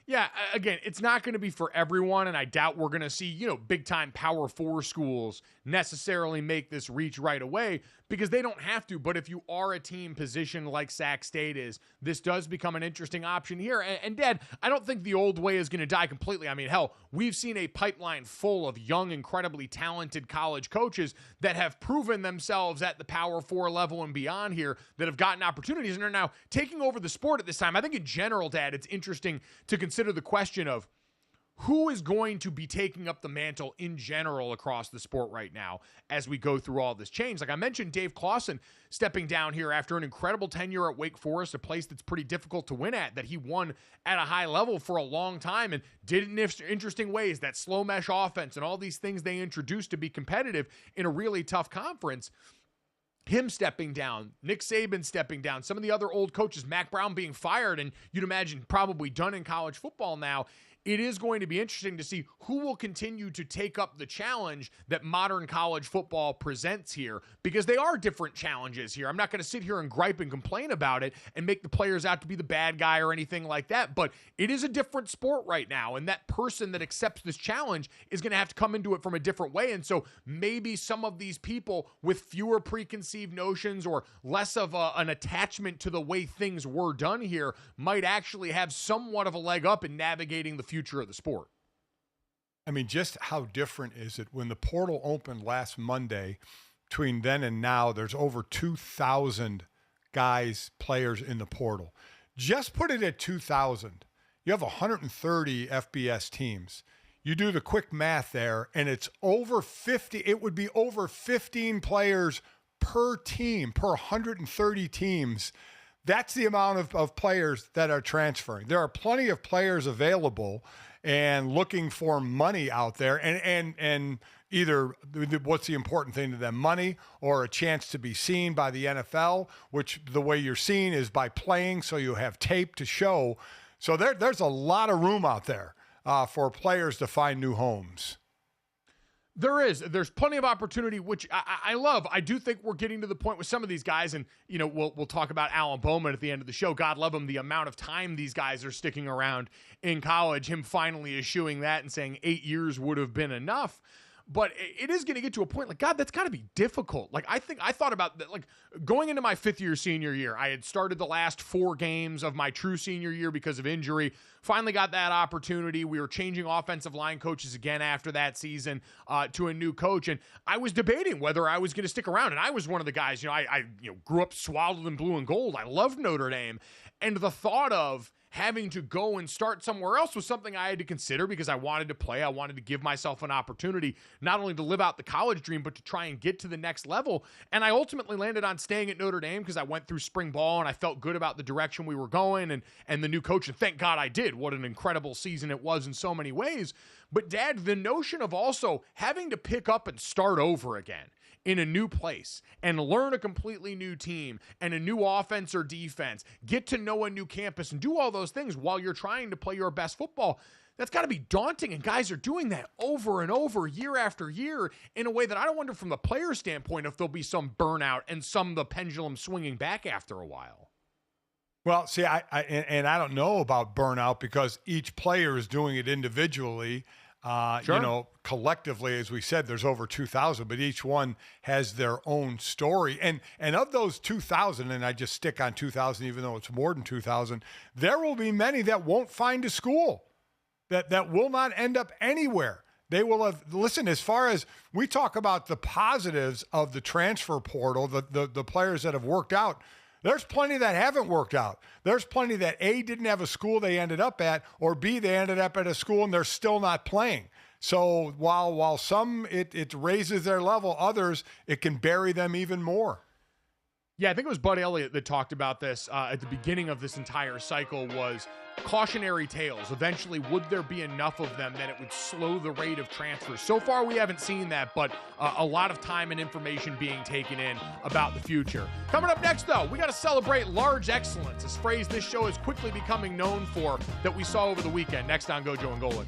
Yeah, again, it's not going to be for everyone, and I doubt we're going to see, big-time Power 4 schools necessarily make this reach right away because they don't have to. But if you are a team positioned like Sac State is, this does become an interesting option here. And Dad, I don't think the old way is going to die completely. I mean, hell, we've seen a pipeline full of young, incredibly talented college coaches that have proven themselves at the Power 4 level and beyond here that have gotten opportunities and are now taking over the sport at this time. I think in general, Dad, it's interesting to consider the question of who is going to be taking up the mantle in general across the sport right now as we go through all this change. Like I mentioned, Dave Clawson stepping down here after an incredible tenure at Wake Forest, a place that's pretty difficult to win at, that he won at a high level for a long time and did it in interesting ways, that slow mesh offense and all these things they introduced to be competitive in a really tough conference. Him stepping down, Nick Saban stepping down, some of the other old coaches, Mac Brown being fired, and you'd imagine probably done in college football now. It is going to be interesting to see who will continue to take up the challenge that modern college football presents here, because they are different challenges here. I'm not going to sit here and gripe and complain about it and make the players out to be the bad guy or anything like that, but it is a different sport right now, and that person that accepts this challenge is going to have to come into it from a different way. And so maybe some of these people with fewer preconceived notions or less of an attachment to the way things were done here might actually have somewhat of a leg up in navigating the future of the sport. I mean, just how different is it when the portal opened last Monday? Between then and now, there's over 2,000 players in the portal. Just put it at 2,000. You have 130 FBS teams. You do the quick math there, and it's over 50. It would be over 15 players per team, per 130 teams. That's the amount of players that are transferring. There are plenty of players available and looking for money out there, and either what's the important thing to them, money or a chance to be seen by the NFL, which the way you're seen is by playing, so you have tape to show. So there's a lot of room out there for players to find new homes. There's plenty of opportunity, which I love. I do think we're getting to the point with some of these guys, and we'll talk about Alan Bowman at the end of the show. God love him, the amount of time these guys are sticking around in college, him finally eschewing that and saying 8 years would have been enough. But it is going to get to a point like, God, that's got to be difficult. Like, I thought about that, like going into my fifth year senior year, I had started the last 4 games of my true senior year because of injury. Finally got that opportunity. We were changing offensive line coaches again after that season to a new coach. And I was debating whether I was going to stick around. And I was one of the guys, I grew up swaddled in blue and gold. I loved Notre Dame. And the thought of having to go and start somewhere else was something I had to consider because I wanted to play. I wanted to give myself an opportunity not only to live out the college dream, but to try and get to the next level. And I ultimately landed on staying at Notre Dame because I went through spring ball and I felt good about the direction we were going and the new coach. And thank God I did. What an incredible season it was in so many ways. But Dad, the notion of also having to pick up and start over again in a new place and learn a completely new team and a new offense or defense, get to know a new campus and do all those things while you're trying to play your best football, that's got to be daunting. And guys are doing that over and over, year after year, in a way that I don't wonder from the player standpoint if there'll be some burnout and the pendulum swinging back after a while. Well, see, I don't know about burnout because each player is doing it individually. Sure. Collectively, as we said, there's over 2,000, but each one has their own story. And of those 2,000, and I just stick on 2,000, even though it's more than 2,000, there will be many that won't find a school, that will not end up anywhere. They will have, listen, as far as we talk about the positives of the transfer portal, the players that have worked out, there's plenty that haven't worked out. There's plenty that A, didn't have a school they ended up at, or B, they ended up at a school and they're still not playing. So while some it raises their level, others it can bury them even more. Yeah, I think it was Bud Elliott that talked about this at the beginning of this entire cycle was cautionary tales. Eventually, would there be enough of them that it would slow the rate of transfers? So far, we haven't seen that, but a lot of time and information being taken in about the future. Coming up next, though, we got to celebrate large excellence, a phrase this show is quickly becoming known for that we saw over the weekend. Next on GoJo and Golic.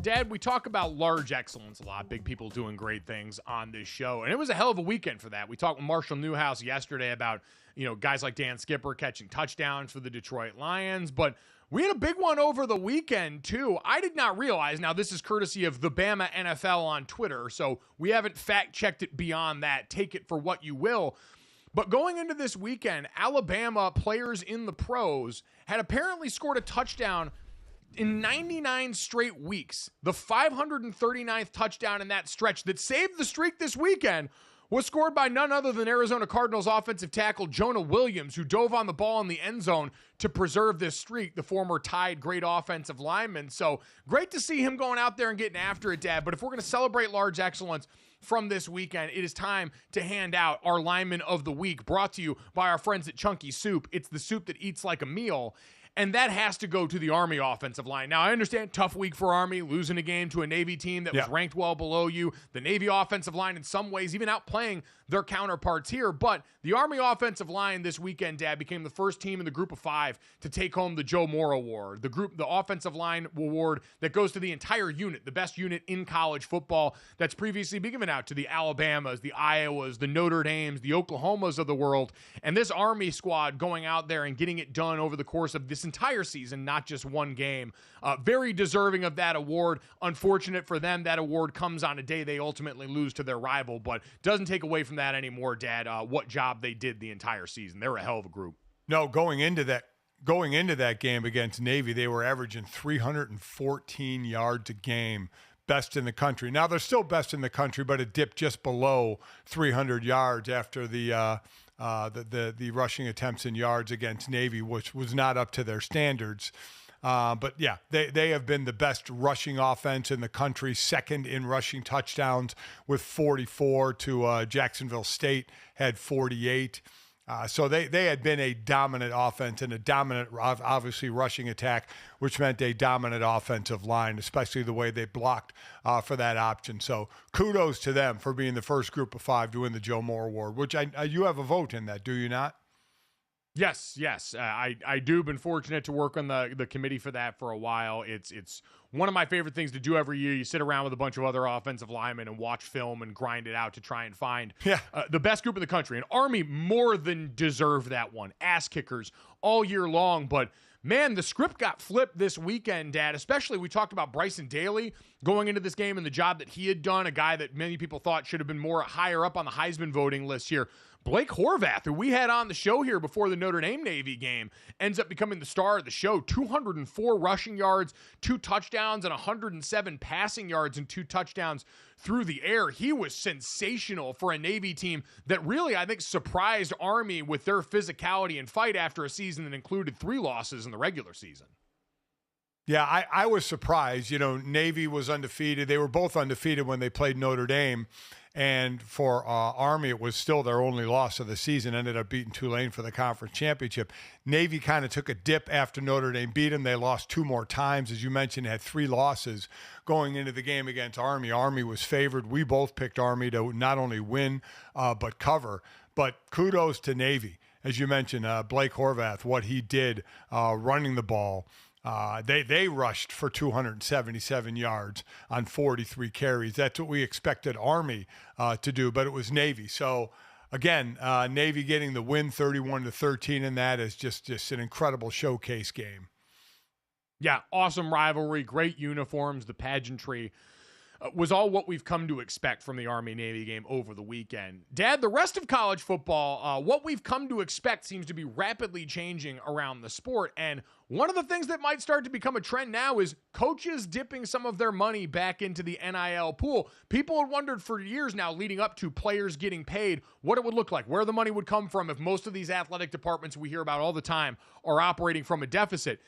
Dad, we talk about large excellence a lot, big people doing great things on this show, and it was a hell of a weekend for that. We talked with Marshall Newhouse yesterday about, guys like Dan Skipper catching touchdowns for the Detroit Lions, but we had a big one over the weekend, too. I did not realize, now this is courtesy of the Bama NFL on Twitter, so we haven't fact-checked it beyond that. Take it for what you will. But going into this weekend, Alabama players in the pros had apparently scored a touchdown in 99 straight weeks. The 539th touchdown in that stretch that saved the streak this weekend was scored by none other than Arizona Cardinals offensive tackle Jonah Williams, who dove on the ball in the end zone to preserve this streak, the former Tide great offensive lineman. So great to see him going out there and getting after it, Dad. But if we're going to celebrate large excellence from this weekend, it is time to hand out our Lineman of the Week, brought to you by our friends at Chunky Soup. It's the soup that eats like a meal. And that has to go to the Army offensive line. Now, I understand, tough week for Army, losing a game to a Navy team that was ranked well below you. The Navy offensive line, in some ways, even outplaying their counterparts here. But the Army offensive line this weekend, Dad, became the first team in the group of 5 to take home the Joe Moore Award, the offensive line award that goes to the entire unit, the best unit in college football that's previously been given out to the Alabamas, the Iowas, the Notre Dames, the Oklahomas of the world. And this Army squad going out there and getting it done over the course of this entire season, not just one game. Very deserving of that award. Unfortunate for them, that award comes on a day they ultimately lose to their rival, but doesn't take away from that anymore, Dad, what job they did the entire season. They're a hell of a group. No, going into that game against Navy, they were averaging 314 yards a game, best in the country. Now, they're still best in the country, but it dipped just below 300 yards after the rushing attempts in yards against Navy, which was not up to their standards. But yeah, they have been the best rushing offense in the country, second in rushing touchdowns with 44 to Jacksonville State had 48. So they had been a dominant offense and a dominant, obviously, rushing attack, which meant a dominant offensive line, especially the way they blocked for that option. So kudos to them for being the first group of 5 to win the Joe Moore Award, which you have a vote in that, do you not? Yes. I do. Been fortunate to work on the committee for that for a while. It's one of my favorite things to do every year. You sit around with a bunch of other offensive linemen and watch film and grind it out to try and find the best group in the country. And Army more than deserved that one. Ass kickers all year long. But man, the script got flipped this weekend, Dad. Especially, we talked about Bryson Daly going into this game and the job that he had done, a guy that many people thought should have been more higher up on the Heisman voting list here. Blake Horvath, who we had on the show here before the Notre Dame Navy game, ends up becoming the star of the show. 204 rushing yards, 2 touchdowns, and 107 passing yards and 2 touchdowns through the air. He was sensational for a Navy team that really, I think, surprised Army with their physicality and fight after a season that included 3 losses in the regular season. Yeah, I was surprised. Navy was undefeated. They were both undefeated when they played Notre Dame. And for Army, it was still their only loss of the season, ended up beating Tulane for the conference championship. Navy kind of took a dip after Notre Dame beat them. They lost 2 more times. As you mentioned, had 3 losses going into the game against Army. Army was favored. We both picked Army to not only win, but cover. But kudos to Navy. As you mentioned, Blake Horvath, what he did running the ball. They rushed for 277 yards on 43 carries. That's what we expected Army to do, but it was Navy. So again, Navy getting the win 31-13 in that is just an incredible showcase game. Yeah, awesome rivalry, great uniforms, the pageantry. Was all what we've come to expect from the Army-Navy game over the weekend. Dad, the rest of college football, what we've come to expect seems to be rapidly changing around the sport. And one of the things that might start to become a trend now is coaches dipping some of their money back into the NIL pool. People had wondered for years now, leading up to players getting paid, what it would look like, where the money would come from if most of these athletic departments we hear about all the time are operating from a deficit.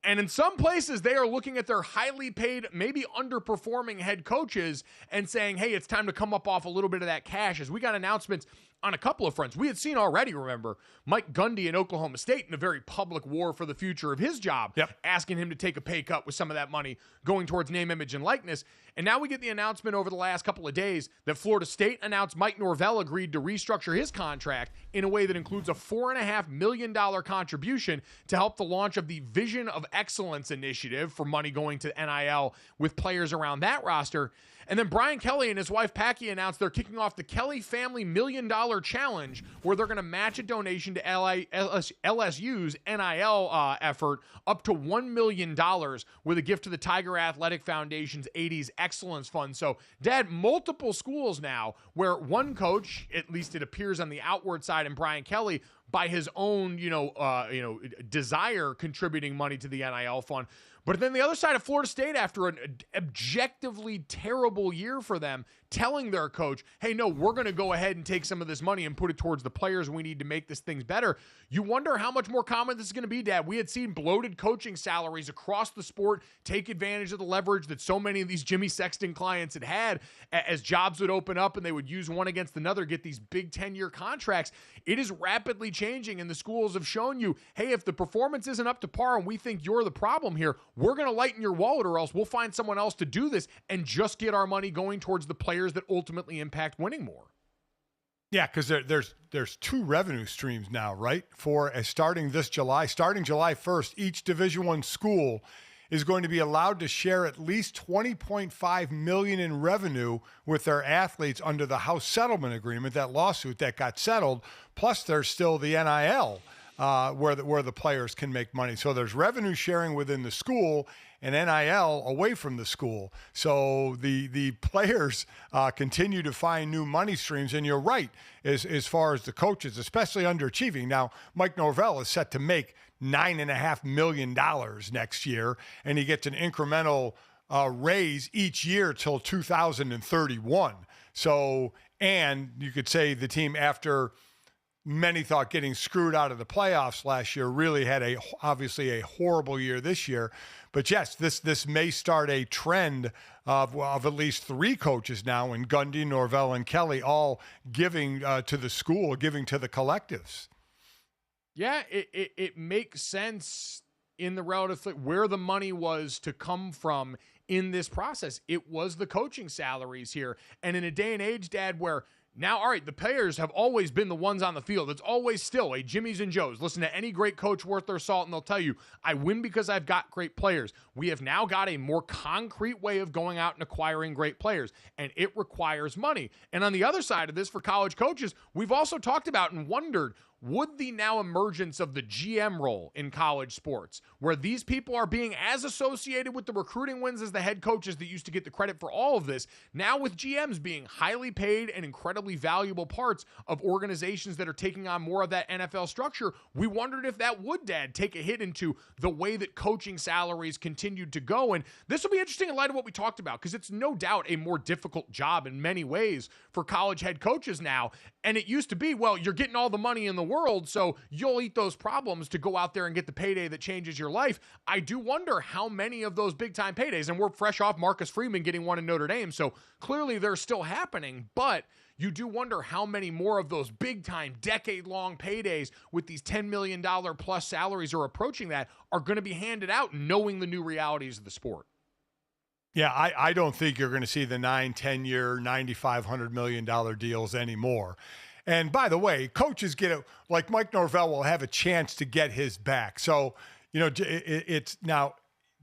And in some places, they are looking at their highly paid, maybe underperforming head coaches and saying, hey, it's time to come up off a little bit of that cash. As we got announcements on a couple of fronts. We had seen already, remember, Mike Gundy in Oklahoma State in a very public war for the future of his job, asking him to take a pay cut with some of that money going towards name, image, and likeness. And now we get the announcement over the last couple of days that Florida State announced Mike Norvell agreed to restructure his contract in a way that includes a $4.5 million contribution to help the launch of the Vision of Excellence initiative for money going to NIL with players around that roster. And then Brian Kelly and his wife Packy announced they're kicking off the Kelly Family $1 Million Challenge, where they're going to match a donation to LSU's NIL effort up to $1 million with a gift to the Tiger Athletic Foundation's 80s Excellence Fund. So, Dad, multiple schools now where one coach, at least it appears on the outward side, and Brian Kelly, by his own, desire, contributing money to the NIL fund. But then the other side of Florida State, after an objectively terrible year for them, telling their coach, hey, no, we're going to go ahead and take some of this money and put it towards the players we need to make this thing better. You wonder how much more common this is going to be, Dad. We had seen bloated coaching salaries across the sport take advantage of the leverage that so many of these Jimmy Sexton clients had had as jobs would open up and they would use one against another, get these big 10-year contracts. It is rapidly changing, and the schools have shown you, hey, if the performance isn't up to par and we think you're the problem here, we're going to lighten your wallet, or else we'll find someone else to do this and just get our money going towards the players that ultimately impact winning more. Yeah, because there's two revenue streams now, right? For starting July 1st, each Division I school is going to be allowed to share at least $20.5 million in revenue with their athletes under the House Settlement Agreement, that lawsuit that got settled. Plus, there's still the NIL. Where the players can make money. So there's revenue sharing within the school and NIL away from the school. So the players continue to find new money streams. And you're right, as far as the coaches, especially underachieving. Now, Mike Norvell is set to make $9.5 million next year, and he gets an incremental raise each year till 2031. So, and you could say the team, after many thought getting screwed out of the playoffs last year, really had obviously a horrible year this year. But yes, this may start a trend of at least three coaches now, in Gundy, Norvell, and Kelly, all giving to the school, giving to the collectives. Yeah, it makes sense in the relative where the money was to come from in this process. It was the coaching salaries here. And in a day and age, Dad, where now, all right, the players have always been the ones on the field. It's always still a Jimmy's and Joe's. Listen to any great coach worth their salt, and they'll tell you, I win because I've got great players. We have now got a more concrete way of going out and acquiring great players, and it requires money. And on the other side of this, for college coaches, we've also talked about and wondered, would the now emergence of the GM role in college sports, where these people are being as associated with the recruiting wins as the head coaches that used to get the credit for all of this, now with GMs being highly paid and incredibly valuable parts of organizations that are taking on more of that NFL structure, we wondered if that would, Dad, take a hit into the way that coaching salaries continued to go. And this will be interesting in light of what we talked about, because it's no doubt a more difficult job in many ways for college head coaches now. And it used to be, well, you're getting all the money in the world, so you'll eat those problems to go out there and get the payday that changes your life. I do wonder how many of those big-time paydays, and we're fresh off Marcus Freeman getting one in Notre Dame, so clearly they're still happening, but you do wonder how many more of those big-time, decade-long paydays with these $10 million plus salaries are approaching that are going to be handed out knowing the new realities of the sport. Yeah, I don't think you're going to see the 9-10-year, $9,500 million deals anymore. And by the way, coaches get it, like Mike Norvell will have a chance to get his back. So, it's now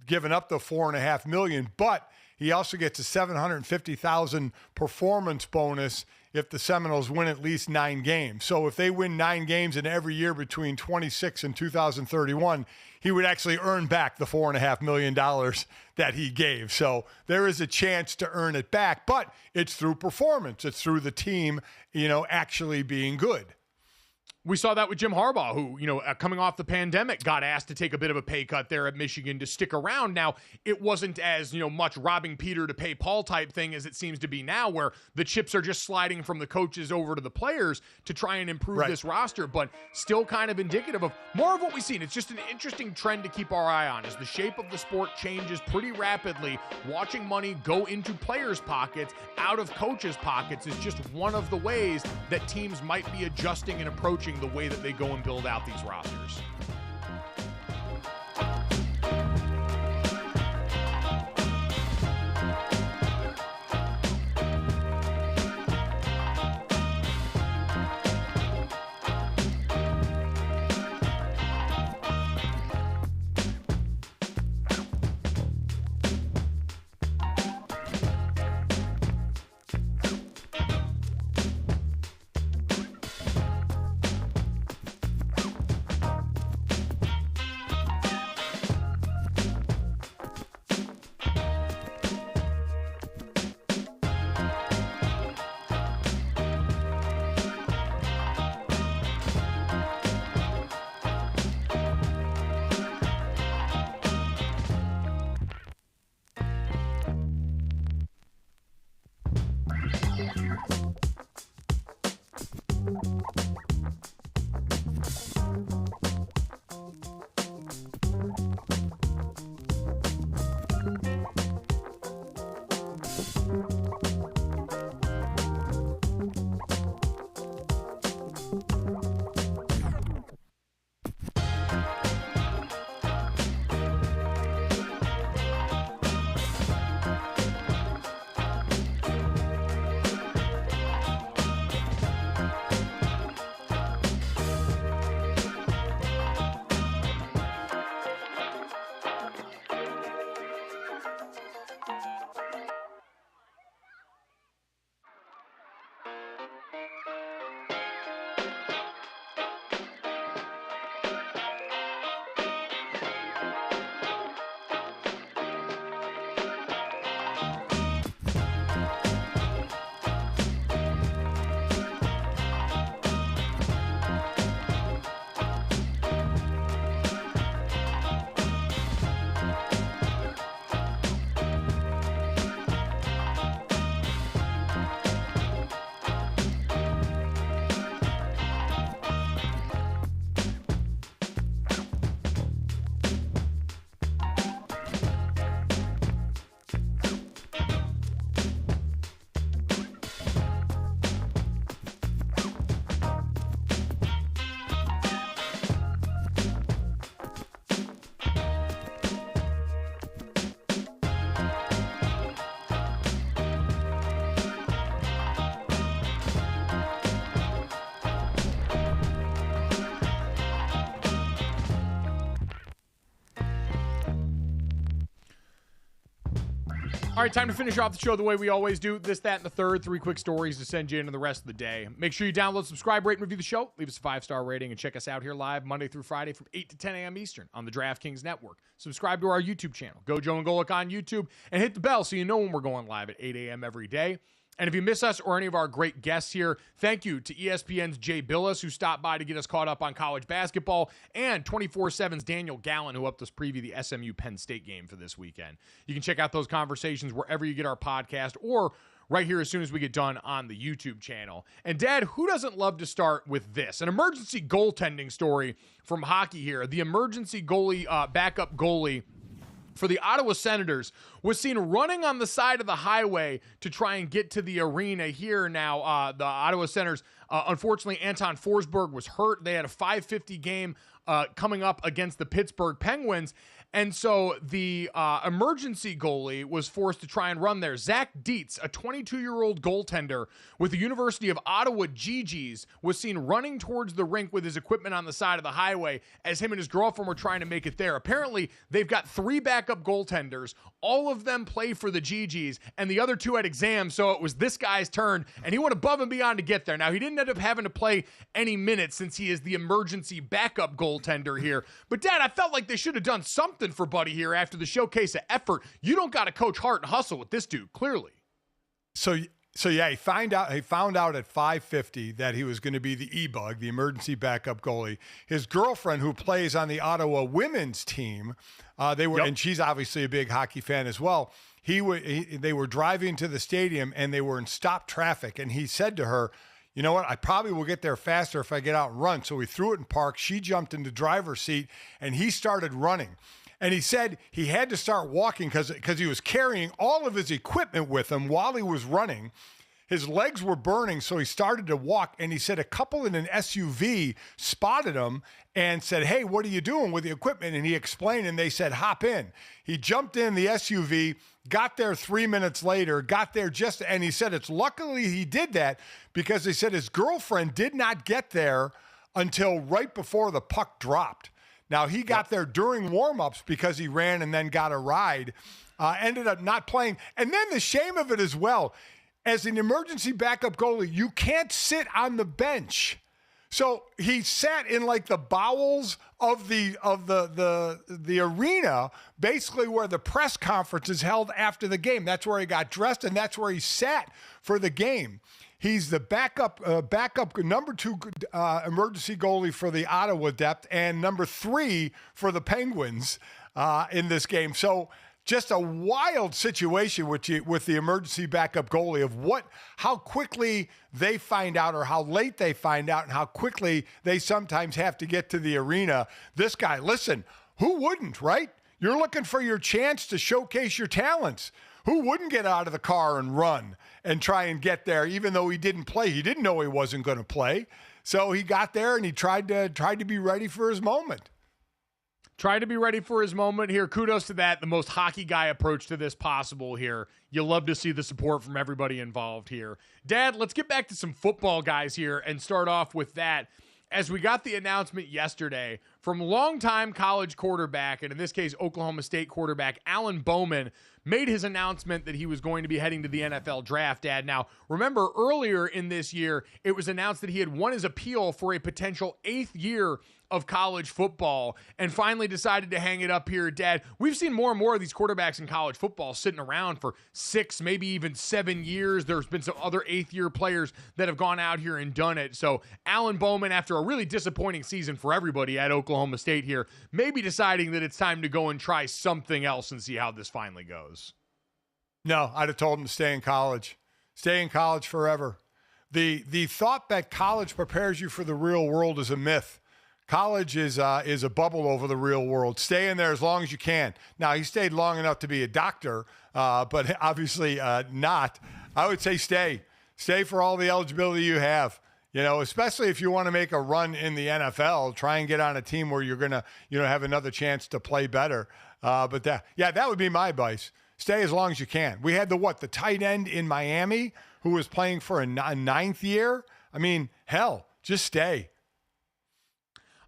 given up the $4.5 million, but he also gets a $750,000 performance bonus if the Seminoles win at least 9 games. So if they win 9 games in every year between 26 and 2031, he would actually earn back the $4.5 million that he gave. So there is a chance to earn it back, but it's through performance. It's through the team, actually being good. We saw that with Jim Harbaugh, who, coming off the pandemic, got asked to take a bit of a pay cut there at Michigan to stick around. Now, it wasn't as, much robbing Peter to pay Paul type thing as it seems to be now, where the chips are just sliding from the coaches over to the players to try and improve this roster, but still kind of indicative of more of what we've seen. It's just an interesting trend to keep our eye on as the shape of the sport changes pretty rapidly. Watching money go into players' pockets, out of coaches' pockets is just one of the ways that teams might be adjusting and approaching the way that they go and build out these rosters. All right, time to finish off the show the way we always do. This, that, and the third. 3 quick stories to send you into the rest of the day. Make sure you download, subscribe, rate, and review the show. Leave us a 5-star rating, and check us out here live Monday through Friday from 8 to 10 a.m. Eastern on the DraftKings Network. Subscribe to our YouTube channel, GoJo and Golic on YouTube, and hit the bell so you know when we're going live at 8 a.m. every day. And if you miss us or any of our great guests here, thank you to ESPN's Jay Bilas, who stopped by to get us caught up on college basketball, and 24/7's Daniel Gallen, who helped us preview the SMU Penn State game for this weekend. You can check out those conversations wherever you get our podcast or right here as soon as we get done on the YouTube channel. And Dad, who doesn't love to start with this? An emergency goaltending story from hockey here. The emergency goalie, backup goalie for the Ottawa Senators was seen running on the side of the highway to try and get to the arena here. Now, the Ottawa Senators, unfortunately, Anton Forsberg was hurt. They had a 5:50 game coming up against the Pittsburgh Penguins. And so the emergency goalie was forced to try and run there. Zach Dietz, a 22-year-old goaltender with the University of Ottawa GGs, was seen running towards the rink with his equipment on the side of the highway as him and his girlfriend were trying to make it there. Apparently, they've got 3 backup goaltenders. All of them play for the GGs, and the other 2 had exams, so it was this guy's turn, and he went above and beyond to get there. Now, he didn't end up having to play any minutes since he is the emergency backup goaltender here. But, Dad, I felt like they should have done something for Buddy here after the showcase of effort. You don't got to coach heart and hustle with this dude, clearly. So So yeah, he found out at 5:50 that he was going to be the E-Bug, the emergency backup goalie. His girlfriend, who plays on the Ottawa women's team, and she's obviously a big hockey fan as well. They were driving to the stadium and they were in stop traffic, and he said to her, "You know what? I probably will get there faster if I get out and run." So he threw it in park. She jumped into driver's seat, and he started running. And he said he had to start walking because he was carrying all of his equipment with him while he was running. His legs were burning, so he started to walk. And he said a couple in an SUV spotted him and said, "Hey, what are you doing with the equipment?" And he explained, and they said, "Hop in." He jumped in the SUV, got there 3 minutes later, and he said it's luckily he did that because they said his girlfriend did not get there until right before the puck dropped. Now, he got there during warm-ups because he ran and then got a ride, ended up not playing. And then the shame of it as well, as an emergency backup goalie, you can't sit on the bench. So he sat in like the bowels of the arena, basically where the press conference is held after the game. That's where he got dressed, and that's where he sat for the game. He's the backup number 2 emergency goalie for the Ottawa Depth and number 3 for the Penguins in this game. So just a wild situation with the emergency backup goalie of how quickly they find out or how late they find out and how quickly they sometimes have to get to the arena. This guy, listen, who wouldn't, right? You're looking for your chance to showcase your talents. Who wouldn't get out of the car and run and try and get there, even though he didn't play? He didn't know he wasn't going to play. So he got there and he tried to be ready for his moment. Tried to be ready for his moment here. Kudos to that. The most hockey guy approach to this possible here. You love to see the support from everybody involved here. Dad, let's get back to some football guys here and start off with that. As we got the announcement yesterday from longtime college quarterback, and in this case, Oklahoma State quarterback Alan Bowman, made his announcement that he was going to be heading to the NFL draft, Dad. Now, remember earlier in this year, it was announced that he had won his appeal for a potential 8th year of college football and finally decided to hang it up here, Dad. We've seen more and more of these quarterbacks in college football sitting around for 6, maybe even 7 years. There's been some other 8th-year players that have gone out here and done it. So Alan Bowman, after a really disappointing season for everybody at Oklahoma State here, maybe deciding that it's time to go and try something else and see how this finally goes. No, I'd have told him to stay in college. Stay in college forever. The thought that college prepares you for the real world is a myth. College is a bubble over the real world. Stay in there as long as you can. Now, he stayed long enough to be a doctor, but obviously not. I would say stay. Stay for all the eligibility you have. You know, especially if you want to make a run in the NFL, try and get on a team where you're going to, have another chance to play better. But that would be my advice. Stay as long as you can. We had the tight end in Miami who was playing for a 9th year. I mean, hell, just stay.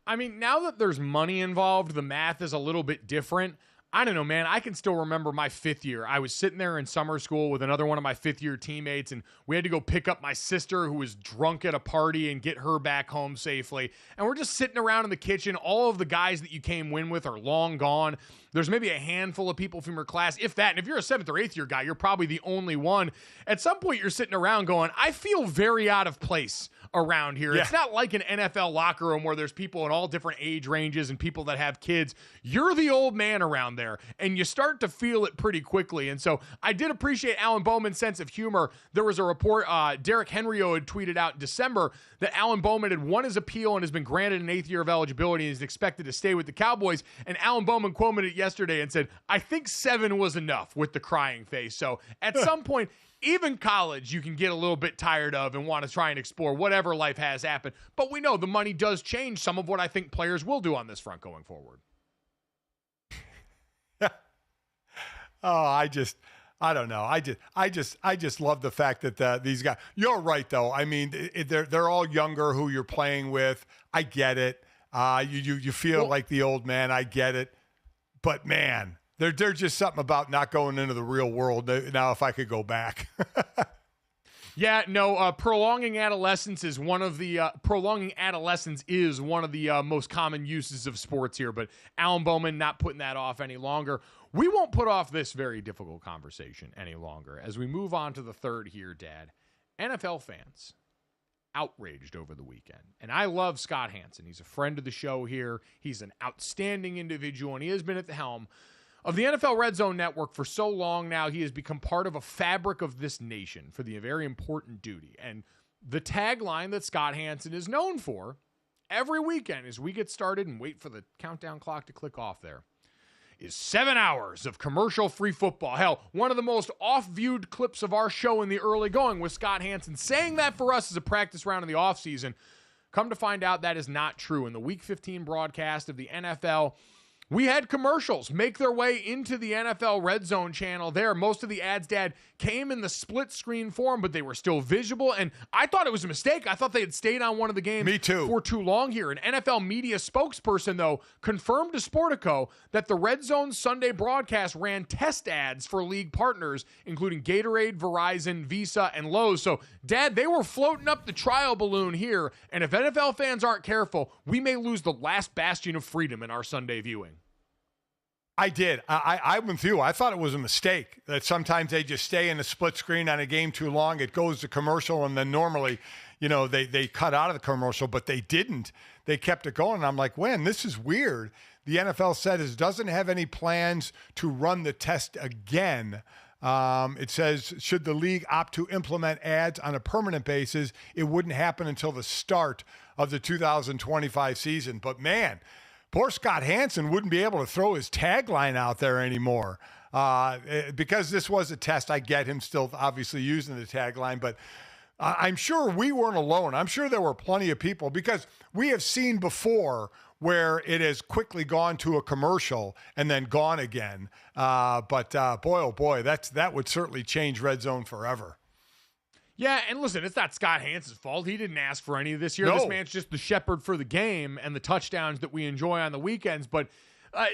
I mean, now that there's money involved, the math is a little bit different. I don't know, man. I can still remember my 5th year. I was sitting there in summer school with another one of my 5th-year teammates, and we had to go pick up my sister who was drunk at a party and get her back home safely. And we're just sitting around in the kitchen. All of the guys that you came win with are long gone. There's maybe a handful of people from your class, if that. And if you're a 7th or 8th year guy, you're probably the only one. At some point, you're sitting around going, I feel very out of place around here. Yeah. It's not like an NFL locker room where there's people in all different age ranges and people that have kids. You're the old man around there, and you start to feel it pretty quickly. And so I did appreciate Alan Bowman's sense of humor. There was a report, Derek Henryo had tweeted out in December that Alan Bowman had won his appeal and has been granted an 8th year of eligibility and is expected to stay with the Cowboys. And Alan Bowman quoted it yesterday and said, I think 7 was enough, with the crying face. So at some point, even college, you can get a little bit tired of and want to try and explore whatever life has happened. But we know the money does change some of what I think players will do on this front going forward. I don't know. I just love the fact that these guys. You're right, though. I mean, they're all younger who you're playing with. I get it. You feel like the old man. I get it. But man, there's just something about not going into the real world. Now, if I could go back. Yeah, no, prolonging adolescence is one of the most common uses of sports here, but Alan Bowman not putting that off any longer. We won't put off this very difficult conversation any longer as we move on to the third here, Dad. NFL fans outraged over the weekend. And I love Scott Hanson. He's a friend of the show here. He's an outstanding individual, and he has been at the helm of the NFL Red Zone Network for so long now. He has become part of a fabric of this nation for the very important duty. And the tagline that Scott Hanson is known for every weekend as we get started and wait for the countdown clock to click off there is 7 hours of commercial-free football. Hell, one of the most off-viewed clips of our show in the early going was Scott Hanson saying that for us as a practice round in the offseason. Come to find out that is not true. In the Week 15 broadcast of the NFL, we had commercials make their way into the NFL Red Zone channel there. Most of the ads, Dad, came in the split screen form, but they were still visible. And I thought it was a mistake. I thought they had stayed on one of the games for too long here. An NFL media spokesperson, though, confirmed to Sportico that the Red Zone Sunday broadcast ran test ads for league partners, including Gatorade, Verizon, Visa, and Lowe's. So, Dad, they were floating up the trial balloon here. And if NFL fans aren't careful, we may lose the last bastion of freedom in our Sunday viewing. I did. I'm with you. I thought it was a mistake that sometimes they just stay in a split screen on a game too long. It goes to commercial, and then normally, they cut out of the commercial, but they didn't. They kept it going. And I'm like, this is weird. The NFL said it doesn't have any plans to run the test again. It says, should the league opt to implement ads on a permanent basis, it wouldn't happen until the start of the 2025 season. But man, poor Scott Hanson wouldn't be able to throw his tagline out there anymore because this was a test. I get him still obviously using the tagline, but I'm sure we weren't alone. I'm sure there were plenty of people because we have seen before where it has quickly gone to a commercial and then gone again. But boy, oh boy, that would certainly change Red Zone forever. Yeah, and listen, it's not Scott Hanson's fault. He didn't ask for any of this year. No. This man's just the shepherd for the game and the touchdowns that we enjoy on the weekends. But,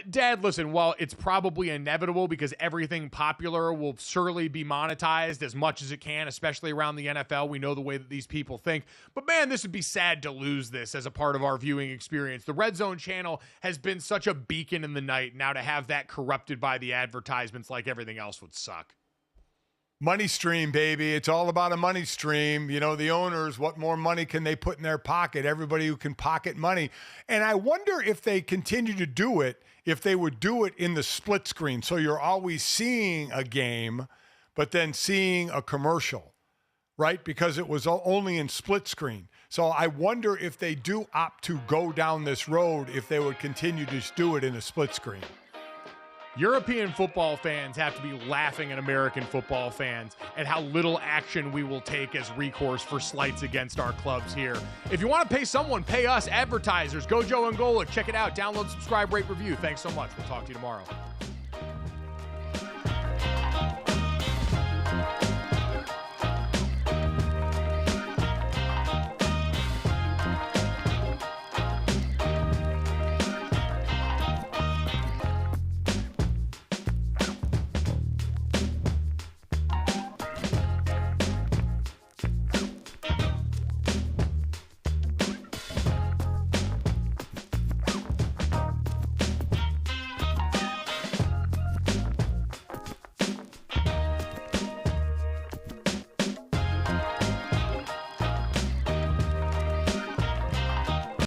Dad, listen, while it's probably inevitable because everything popular will surely be monetized as much as it can, especially around the NFL. We know the way that these people think. But, man, this would be sad to lose this as a part of our viewing experience. The Red Zone channel has been such a beacon in the night. Now to have that corrupted by the advertisements like everything else would suck. Money stream, baby. It's all about a money stream. The owners, what more money can they put in their pocket? Everybody who can pocket money. And I wonder if they continue to do it, if they would do it in the split screen. So you're always seeing a game, but then seeing a commercial, right? Because it was only in split screen. So I wonder if they do opt to go down this road, if they would continue to do it in a split screen. European football fans have to be laughing at American football fans at how little action we will take as recourse for slights against our clubs here. If you want to pay someone, pay us, advertisers. GoJo and Golic. Check it out. Download, subscribe, rate, review. Thanks so much. We'll talk to you tomorrow.